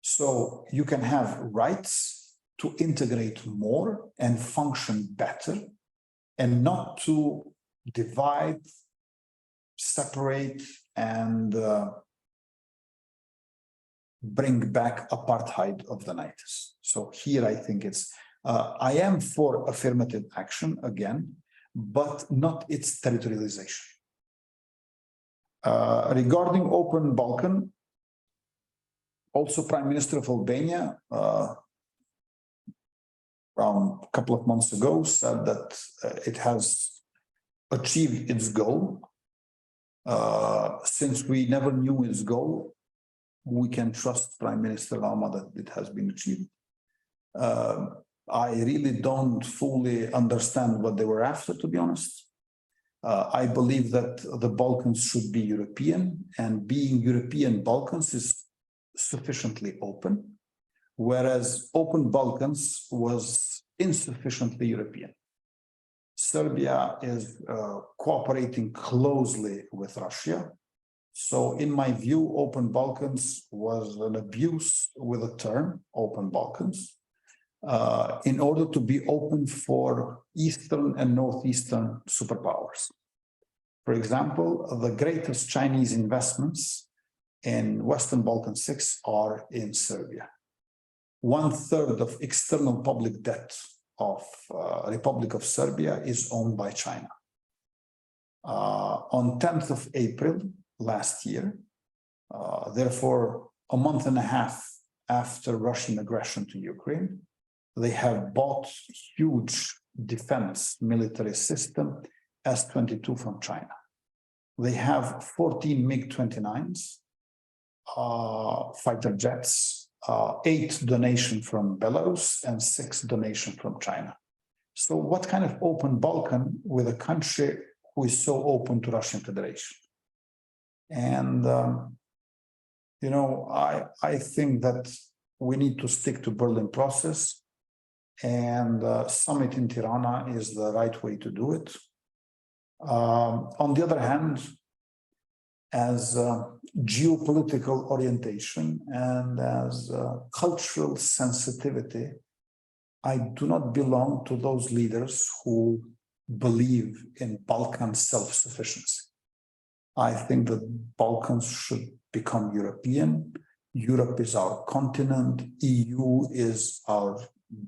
So you can have rights to integrate more and function better, and not to divide, separate, and bring back apartheid of the 90s. So here I think it's, I am for affirmative action again, but not its territorialization. Regarding Open Balkan, also Prime Minister of Albania, around a couple of months ago, said that it has achieved its goal. Since we never knew its goal, we can trust Prime Minister Rama that it has been achieved. I really don't fully understand what they were after, to be honest. I believe that the Balkans should be European, and being European Balkans is sufficiently open, whereas Open Balkans was insufficiently European. Serbia is cooperating closely with Russia. So in my view, Open Balkans was an abuse with the term Open Balkans in order to be open for Eastern and Northeastern superpowers. For example, the greatest Chinese investments in Western Balkan 6 are in Serbia. 1/3 of external public debt of Republic of Serbia is owned by China. On 10th of April last year, therefore a month and a half after Russian aggression to Ukraine, they have bought huge defense military system S-22 from China. They have 14 MiG-29s, fighter jets, 8 donations from Belarus and 6 donations from China. So what kind of open Balkan with a country who is so open to Russian Federation? And, you know, I think that we need to stick to Berlin process, and summit in Tirana is the right way to do it. On the other hand, as geopolitical orientation and as cultural sensitivity, I do not belong to those leaders who believe in Balkan self-sufficiency. I think that Balkans should become European. Europe is our continent. EU is our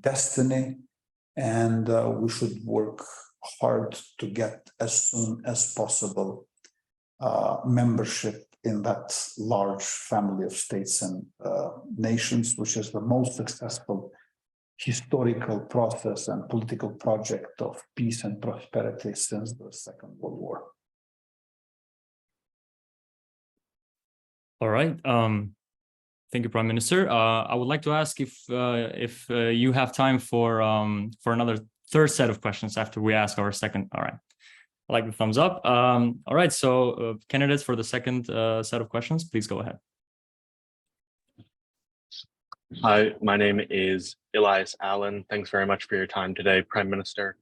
destiny. and we should work hard to get as soon as possible membership in that large family of states and nations, which is the most successful historical process and political project of peace and prosperity since the Second World War. All right. Thank you, Prime Minister. I would like to ask if you have time for another third set of questions after we ask our second. All right. I like the thumbs up. All right. So candidates for the second set of questions, please go ahead. Hi, my name is Elias Allen. Thanks very much for your time today, Prime Minister,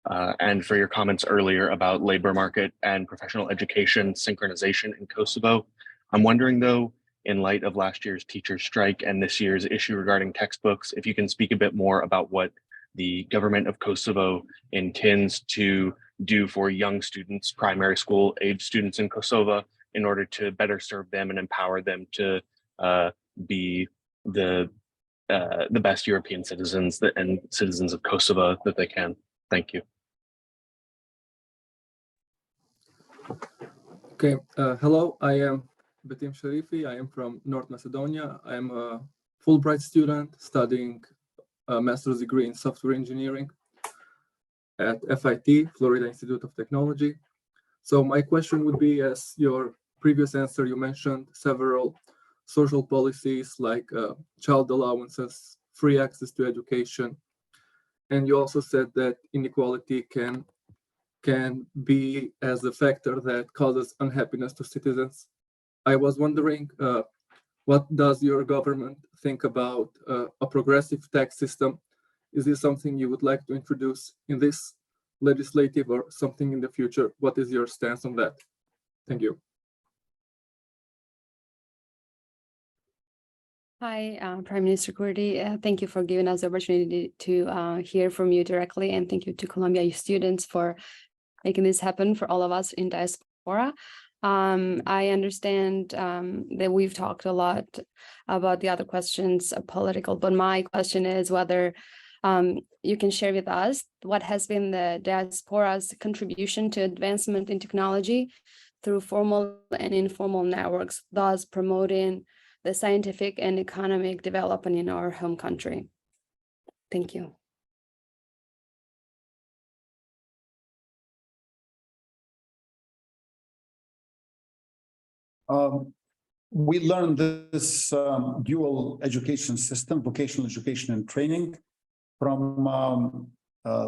and for your comments earlier about labor market and professional education synchronization in Kosovo. I'm wondering, though, in light of last year's teachers' strike and this year's issue regarding textbooks, if you can speak a bit more about what the government of Kosovo intends to do for young students, primary school age students in Kosovo, in order to better serve them and empower them to be the best European citizens and citizens of Kosovo that they can. Thank you. Okay, hello, I am Bekim Sharifi. I am from North Macedonia. I am a Fulbright student studying a master's degree in software engineering at FIT, Florida Institute of Technology. So my question would be, as your previous answer, you mentioned several social policies like child allowances, free access to education. And you also said that inequality can be as a factor that causes unhappiness to citizens. I was wondering, what does your government think about a progressive tax system? Is this something you would like to introduce in this legislative or something in the future? What is your stance on that? Thank you. Hi, Prime Minister Kurti. Thank you for giving us the opportunity to hear from you directly, and thank you to Columbia students for making this happen for all of us in diaspora. I understand that we've talked a lot about the other questions, political, but my question is whether you can share with us what has been the diaspora's contribution to advancement in technology through formal and informal networks, thus promoting the scientific and economic development in our home country. Thank you. We learned this dual education system, vocational education and training, from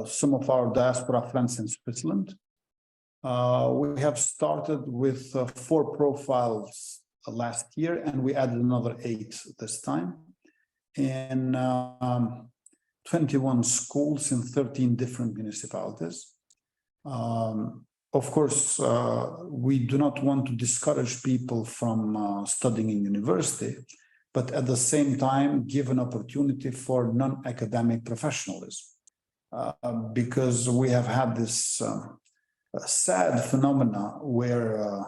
some of our diaspora friends in Switzerland. We have started with 4 profiles last year, and we added another 8 this time in 21 schools in 13 different municipalities. Of course, we do not want to discourage people from studying in university, but at the same time give an opportunity for non-academic professionalism, because we have had this sad phenomena where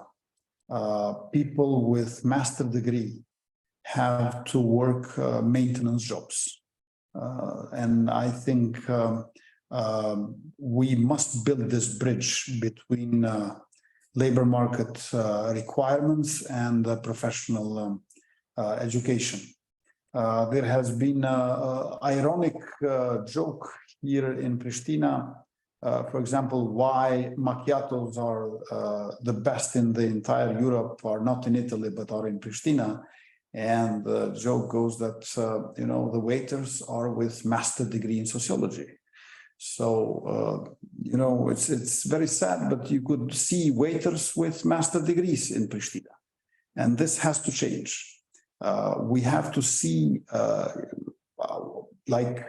people with master degree have to work maintenance jobs. And I think we must build this bridge between labor market requirements and professional education. There has been an ironic joke here in Pristina. For example, why macchiatos are the best in the entire Europe are not in Italy, but are in Pristina. And the joke goes that, the waiters are with master degree in sociology. So, it's very sad, but you could see waiters with master degrees in Pristina. And this has to change. We have to see, like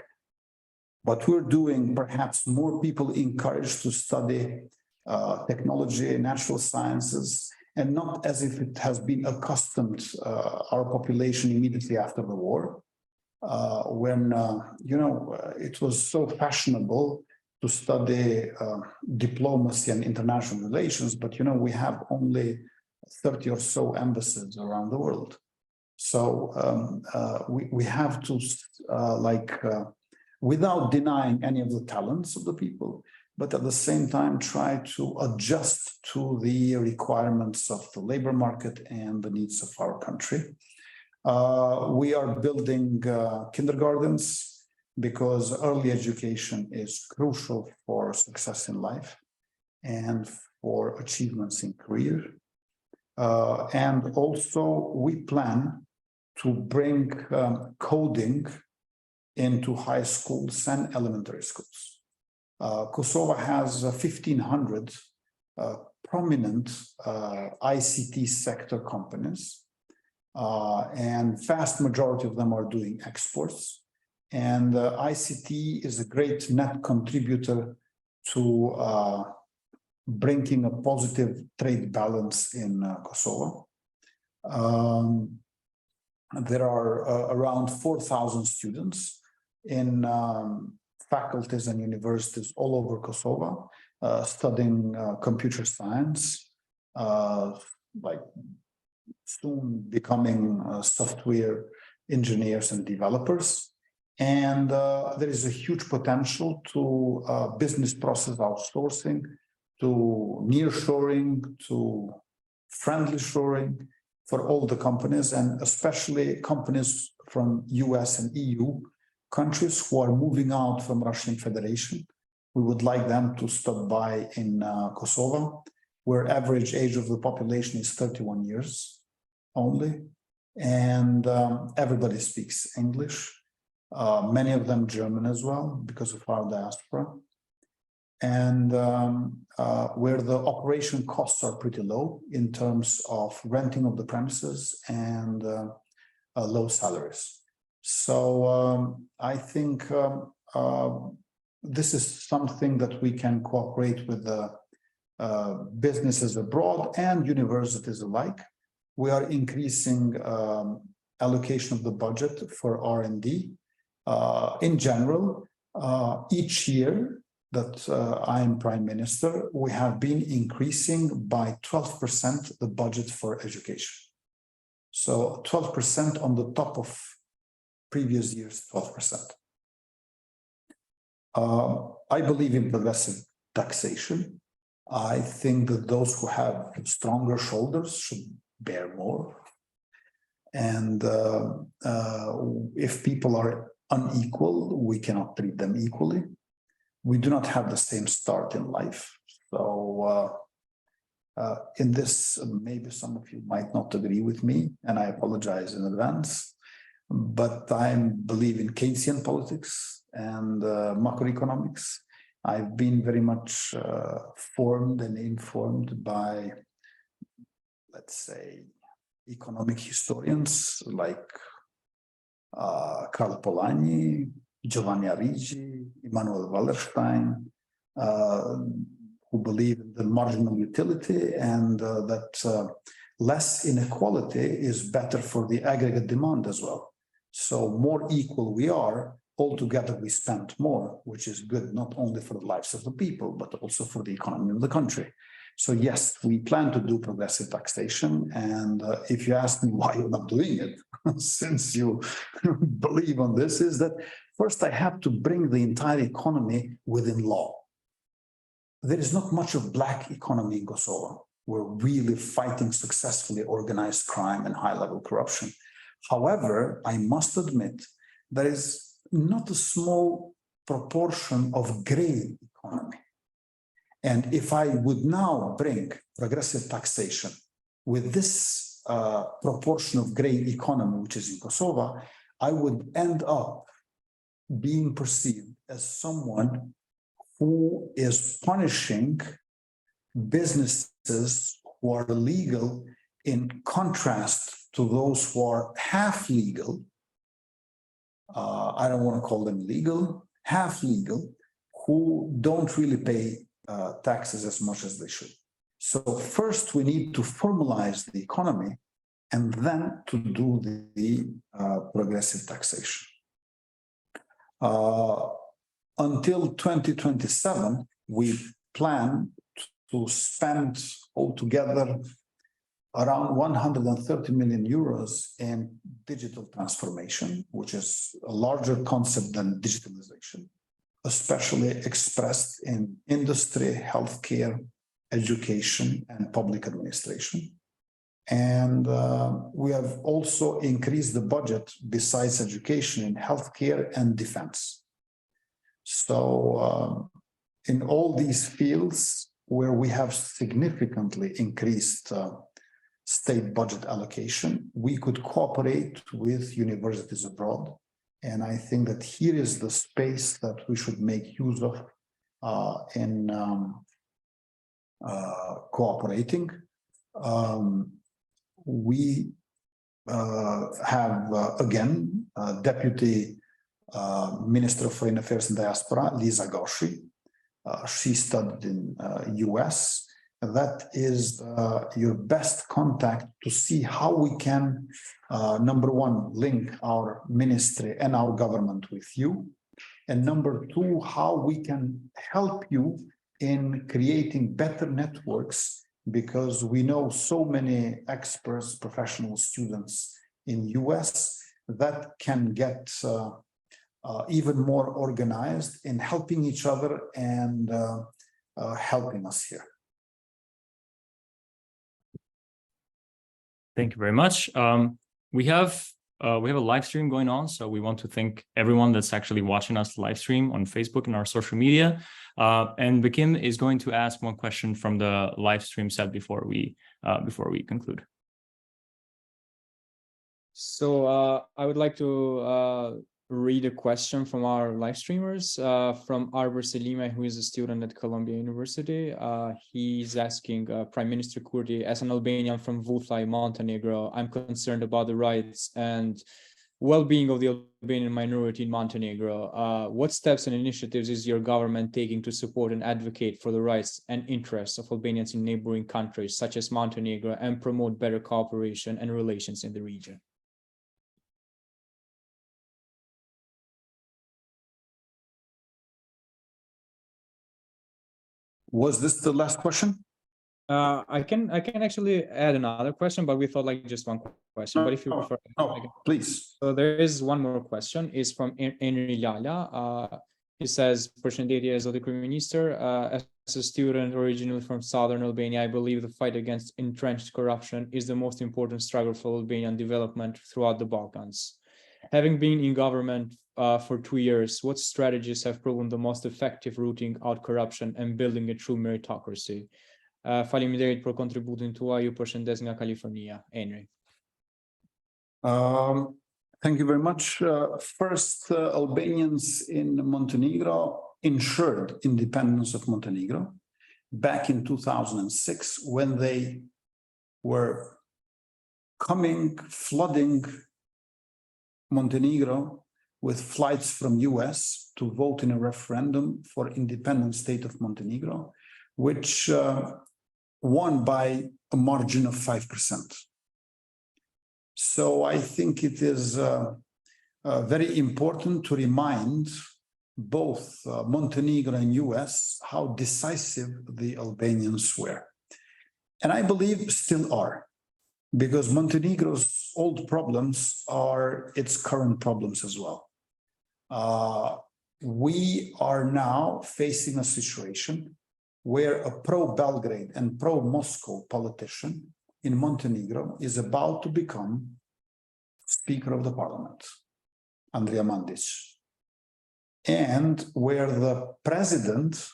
what we're doing, perhaps more people encouraged to study technology, natural sciences, and not as if it has been accustomed our population immediately after the war. When it was so fashionable to study diplomacy and international relations, but we have only 30 or so embassies around the world. So we have to without denying any of the talents of the people, but at the same time try to adjust to the requirements of the labor market and the needs of our country. We are building kindergartens because early education is crucial for success in life and for achievements in career. And also we plan to bring coding into high schools and elementary schools. Kosovo has 1,500 prominent ICT sector companies, and vast majority of them are doing exports. And ICT is a great net contributor to bringing a positive trade balance in Kosovo. There are around 4,000 students in faculties and universities all over Kosovo studying computer science, like soon becoming software engineers and developers. And there is a huge potential to business process outsourcing, to nearshoring, to friendly shoring for all the companies, and especially companies from US and EU countries who are moving out from Russian Federation. We would like them to stop by in Kosovo, where average age of the population is 31 years only, and everybody speaks English. Many of them German as well, because of our diaspora, and where the operation costs are pretty low in terms of renting of the premises and low salaries. So I think this is something that we can cooperate with the businesses abroad and universities alike. We are increasing allocation of the budget for R&D. In general, each year that I am Prime Minister, we have been increasing by 12% the budget for education. So 12% on the top of previous years, 12%. I believe in progressive taxation. I think that those who have stronger shoulders should bear more. And if people are unequal, we cannot treat them equally. We do not have the same start in life. So in this, maybe some of you might not agree with me, and I apologize in advance, but I believe in Keynesian politics and macroeconomics. I've been very much formed and informed by, let's say, economic historians like Carlo Polanyi, Giovanni Arrighi, Emanuel Wallerstein, who believe in the marginal utility and that less inequality is better for the aggregate demand as well. So more equal we are, altogether we spend more, which is good not only for the lives of the people, but also for the economy of the country. So yes, we plan to do progressive taxation. And if you ask me why you're not doing it, since you believe on this, is that first I have to bring the entire economy within law. There is not much of black economy in Kosovo. We're really fighting successfully organized crime and high-level corruption. However, I must admit, there is not a small proportion of gray economy. And if I would now bring progressive taxation with this proportion of gray economy, which is in Kosovo, I would end up being perceived as someone who is punishing businesses who are legal in contrast to those who are half legal. I don't want to call them legal, half legal, who don't really pay taxes as much as they should. So first we need to formalize the economy and then to do the progressive taxation. Until 2027, we plan to spend altogether around 130 million euros in digital transformation, which is a larger concept than digitalization, especially expressed in industry, healthcare, education, and public administration. And we have also increased the budget besides education in healthcare and defense. So in all these fields where we have significantly increased state budget allocation, we could cooperate with universities abroad. And I think that here is the space that we should make use of in cooperating. We have, again, Deputy Minister of Foreign Affairs and Diaspora, Lisa Goshi. She studied in US. That is your best contact to see how we can, number one, link our ministry and our government with you. And number two, how we can help you in creating better networks, because we know so many experts, professional students in US that can get even more organized in helping each other and helping us here. Thank you very much. We have a live stream going on, so we want to thank everyone that's actually watching us live stream on Facebook and our social media. And Bekim is going to ask one question from the live stream set before we conclude. So I would like to read a question from our live streamers, from Arbor Selima, who is a student at Columbia University. He's asking Prime Minister Kurti, as an Albanian from Vuhla, Montenegro, I'm concerned about the rights and well-being of the Albanian minority in Montenegro. What steps and initiatives is your government taking to support and advocate for the rights and interests of Albanians in neighboring countries, such as Montenegro, and promote better cooperation and relations in the region? Was this the last question? I can actually add another question, but we thought like just one question. But if you prefer, please. So there is one more question. Is from Henry Lala. He says, "Përshëndetje Zoti Kryeministër, as a student originally from southern Albania, I believe the fight against entrenched corruption is the most important struggle for Albanian development throughout the Balkans. Having been in government for 2 years, what strategies have proven the most effective rooting out corruption and building a true meritocracy?" Faleminderit për kontributin tuaj, ju përshëndes nga Kalifornia, Henry. Thank you very much. First, Albanians in Montenegro ensured independence of Montenegro back in 2006 when they were flooding Montenegro with flights from US to vote in a referendum for independent state of Montenegro, which won by a margin of 5%. So I think it is very important to remind both Montenegro and US how decisive the Albanians were. And I believe still are, because Montenegro's old problems are its current problems as well. We are now facing a situation where a pro-Belgrade and pro-Moscow politician in Montenegro is about to become Speaker of the Parliament, Andrija Mandić, and where the president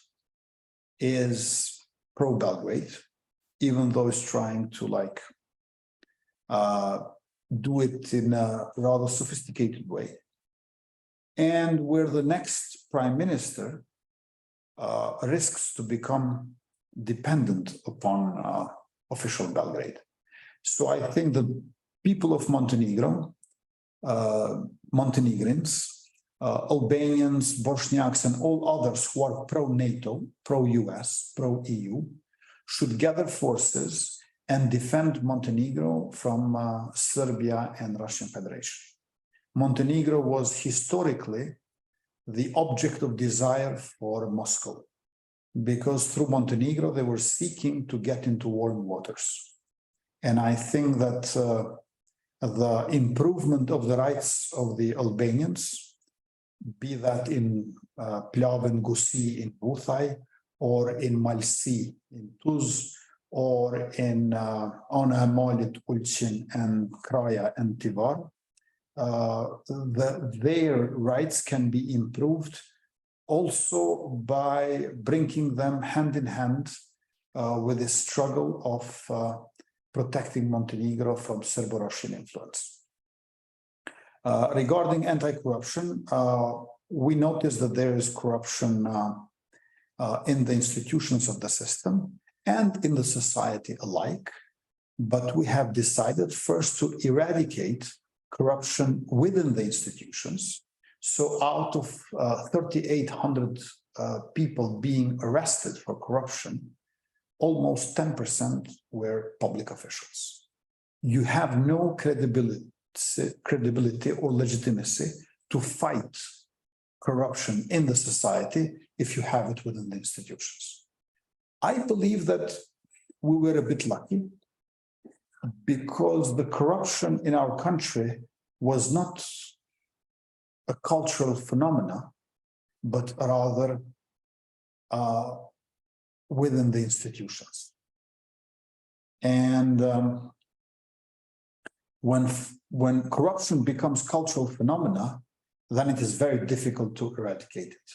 is pro-Belgrade, even though he's trying to do it in a rather sophisticated way, and where the next prime minister risks to become dependent upon official Belgrade. So I think the people of Montenegro, Montenegrins, Albanians, Bosniaks, and all others who are pro-NATO, pro-US, pro-EU, should gather forces and defend Montenegro from Serbia and Russian Federation. Montenegro was historically the object of desire for Moscow, because through Montenegro, they were seeking to get into warm waters. And I think that the improvement of the rights of the Albanians, be that in Plavën Gusi in Buthaj, or in Malsi in Tuz, or in Ana Malit Ulqin and Kraja and Tivar, their rights can be improved also by bringing them hand in hand with the struggle of protecting Montenegro from Serbo-Russian influence. Regarding anti-corruption, we notice that there is corruption in the institutions of the system and in the society alike, but we have decided first to eradicate corruption within the institutions. So out of 3,800 people being arrested for corruption, almost 10% were public officials. You have no credibility or legitimacy to fight corruption in the society if you have it within the institutions. I believe that we were a bit lucky because the corruption in our country was not a cultural phenomena, but rather within the institutions. And when corruption becomes cultural phenomena, then it is very difficult to eradicate it.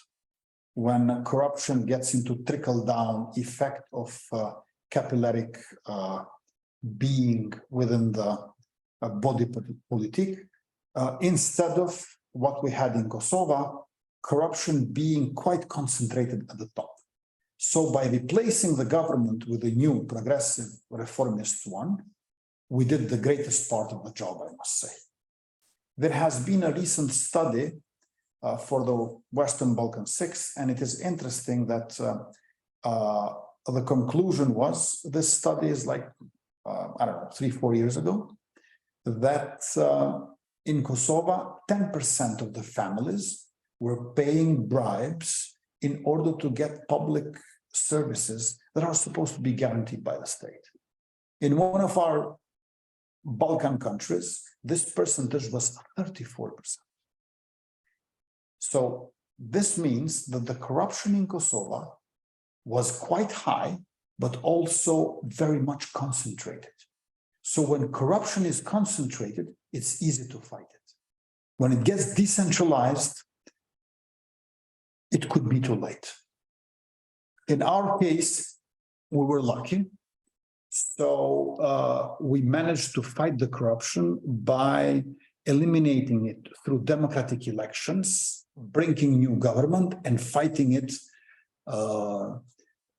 When corruption gets into trickle-down effect of capillary being within the body politic, instead of what we had in Kosovo, corruption being quite concentrated at the top. So by replacing the government with a new progressive reformist one, we did the greatest part of the job, I must say. There has been a recent study for the Western Balkan 6, and it is interesting that the conclusion was, this study is like, I don't know, 3-4 years ago, that in Kosovo, 10% of the families were paying bribes in order to get public services that are supposed to be guaranteed by the state. In one of our Balkan countries, this percentage was 34%. So this means that the corruption in Kosovo was quite high, but also very much concentrated. So when corruption is concentrated, it's easy to fight it. When it gets decentralized, it could be too late. In our case, we were lucky. So we managed to fight the corruption by eliminating it through democratic elections, bringing new government and fighting it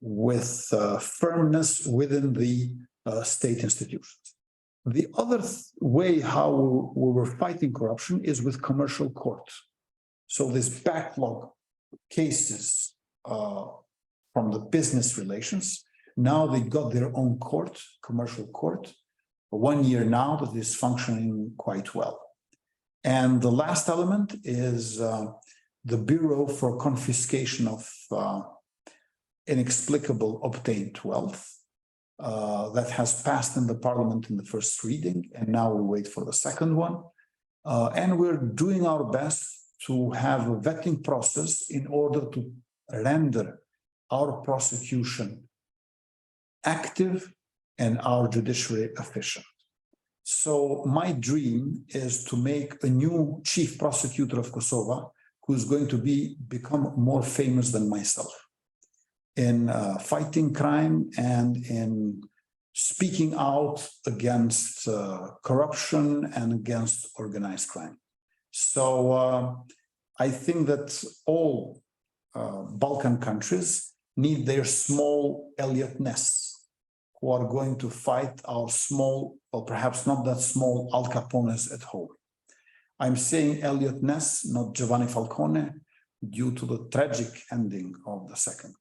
with firmness within the state institutions. The other way how we were fighting corruption is with commercial court. So this backlog cases from the business relations, now they got their own court, commercial court, 1 year now that is functioning quite well. And the last element is the Bureau for Confiscation of Inexplicable Obtained Wealth that has passed in the parliament in the first reading, and now we wait for the second one. And we're doing our best to have a vetting process in order to render our prosecution active and our judiciary efficient. So my dream is to make a new chief prosecutor of Kosovo who's going to become more famous than myself in fighting crime and in speaking out against corruption and against organized crime. So I think that all Balkan countries need their small Elliot Ness who are going to fight our small, or perhaps not that small, Al Capones at home. I'm saying Elliot Ness, not Giovanni Falcone, due to the tragic ending of the second.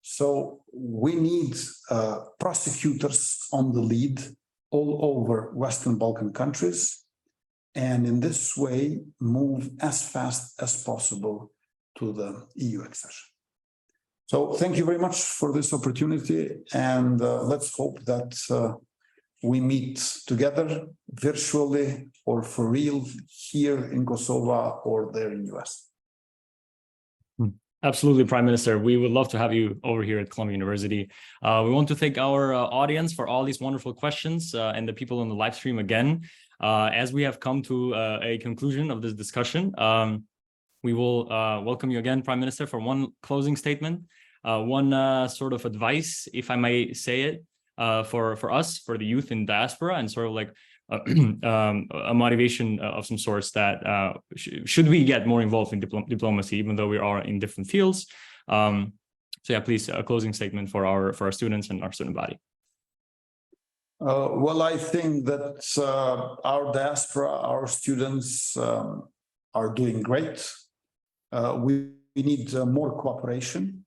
So we need prosecutors on the lead all over Western Balkan countries, and in this way move as fast as possible to the EU accession. So thank you very much for this opportunity, and let's hope that we meet together virtually or for real here in Kosovo or there in US. Absolutely, Prime Minister. We would love to have you over here at Columbia University. We want to thank our audience for all these wonderful questions and the people on the live stream again. As we have come to a conclusion of this discussion, we will welcome you again, Prime Minister, for one closing statement, one sort of advice, if I may say it, for us, for the youth in diaspora, and sort of like a motivation of some sorts that should we get more involved in diplomacy, even though we are in different fields. So yeah, please, a closing statement for our students and our student body. Well, I think that our diaspora, our students are doing great. We need more cooperation.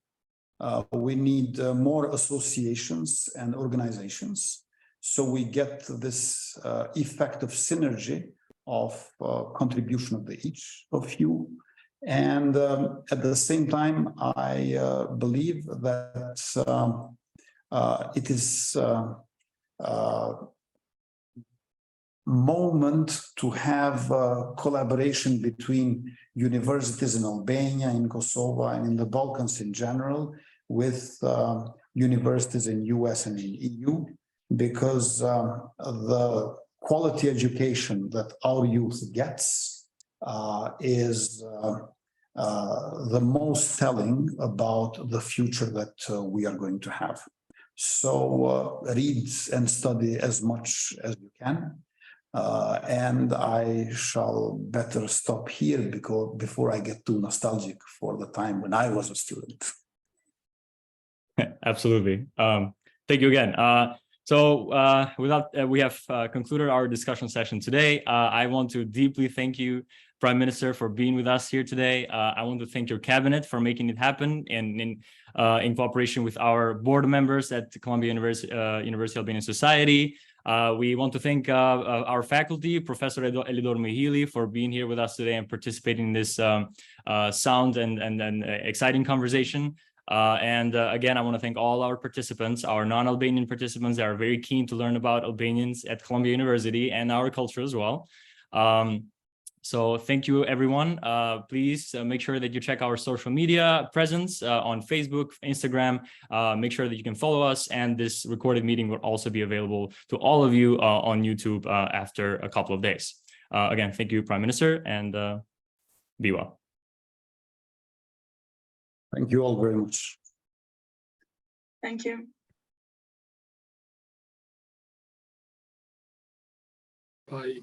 We need more associations and organizations, so we get this effect of synergy of contribution of each of you. And at the same time, I believe that it is moment to have collaboration between universities in Albania, in Kosovo, and in the Balkans in general, with universities in US and in EU, because the quality education that our youth gets is the most telling about the future that we are going to have. So read and study as much as you can. And I shall better stop here because before I get too nostalgic for the time when I was a student. Absolutely. Thank you again. We have concluded our discussion session today. I want to deeply thank you, Prime Minister, for being with us here today. I want to thank your cabinet for making it happen, and in cooperation with our board members at the Columbia University Albanian Society. We want to thank our faculty, Professor Elidor Mehilli, for being here with us today and participating in this sound and exciting conversation. Again, I want to thank all our participants, our non-Albanian participants that are very keen to learn about Albanians at Columbia University and our culture as well. So thank you, everyone. Please make sure that you check our social media presence on Facebook, Instagram. Make sure that you can follow us, and this recorded meeting will also be available to all of you on YouTube after a couple of days. Again, thank you, Prime Minister, and be well. Thank you all very much. Thank you. Bye.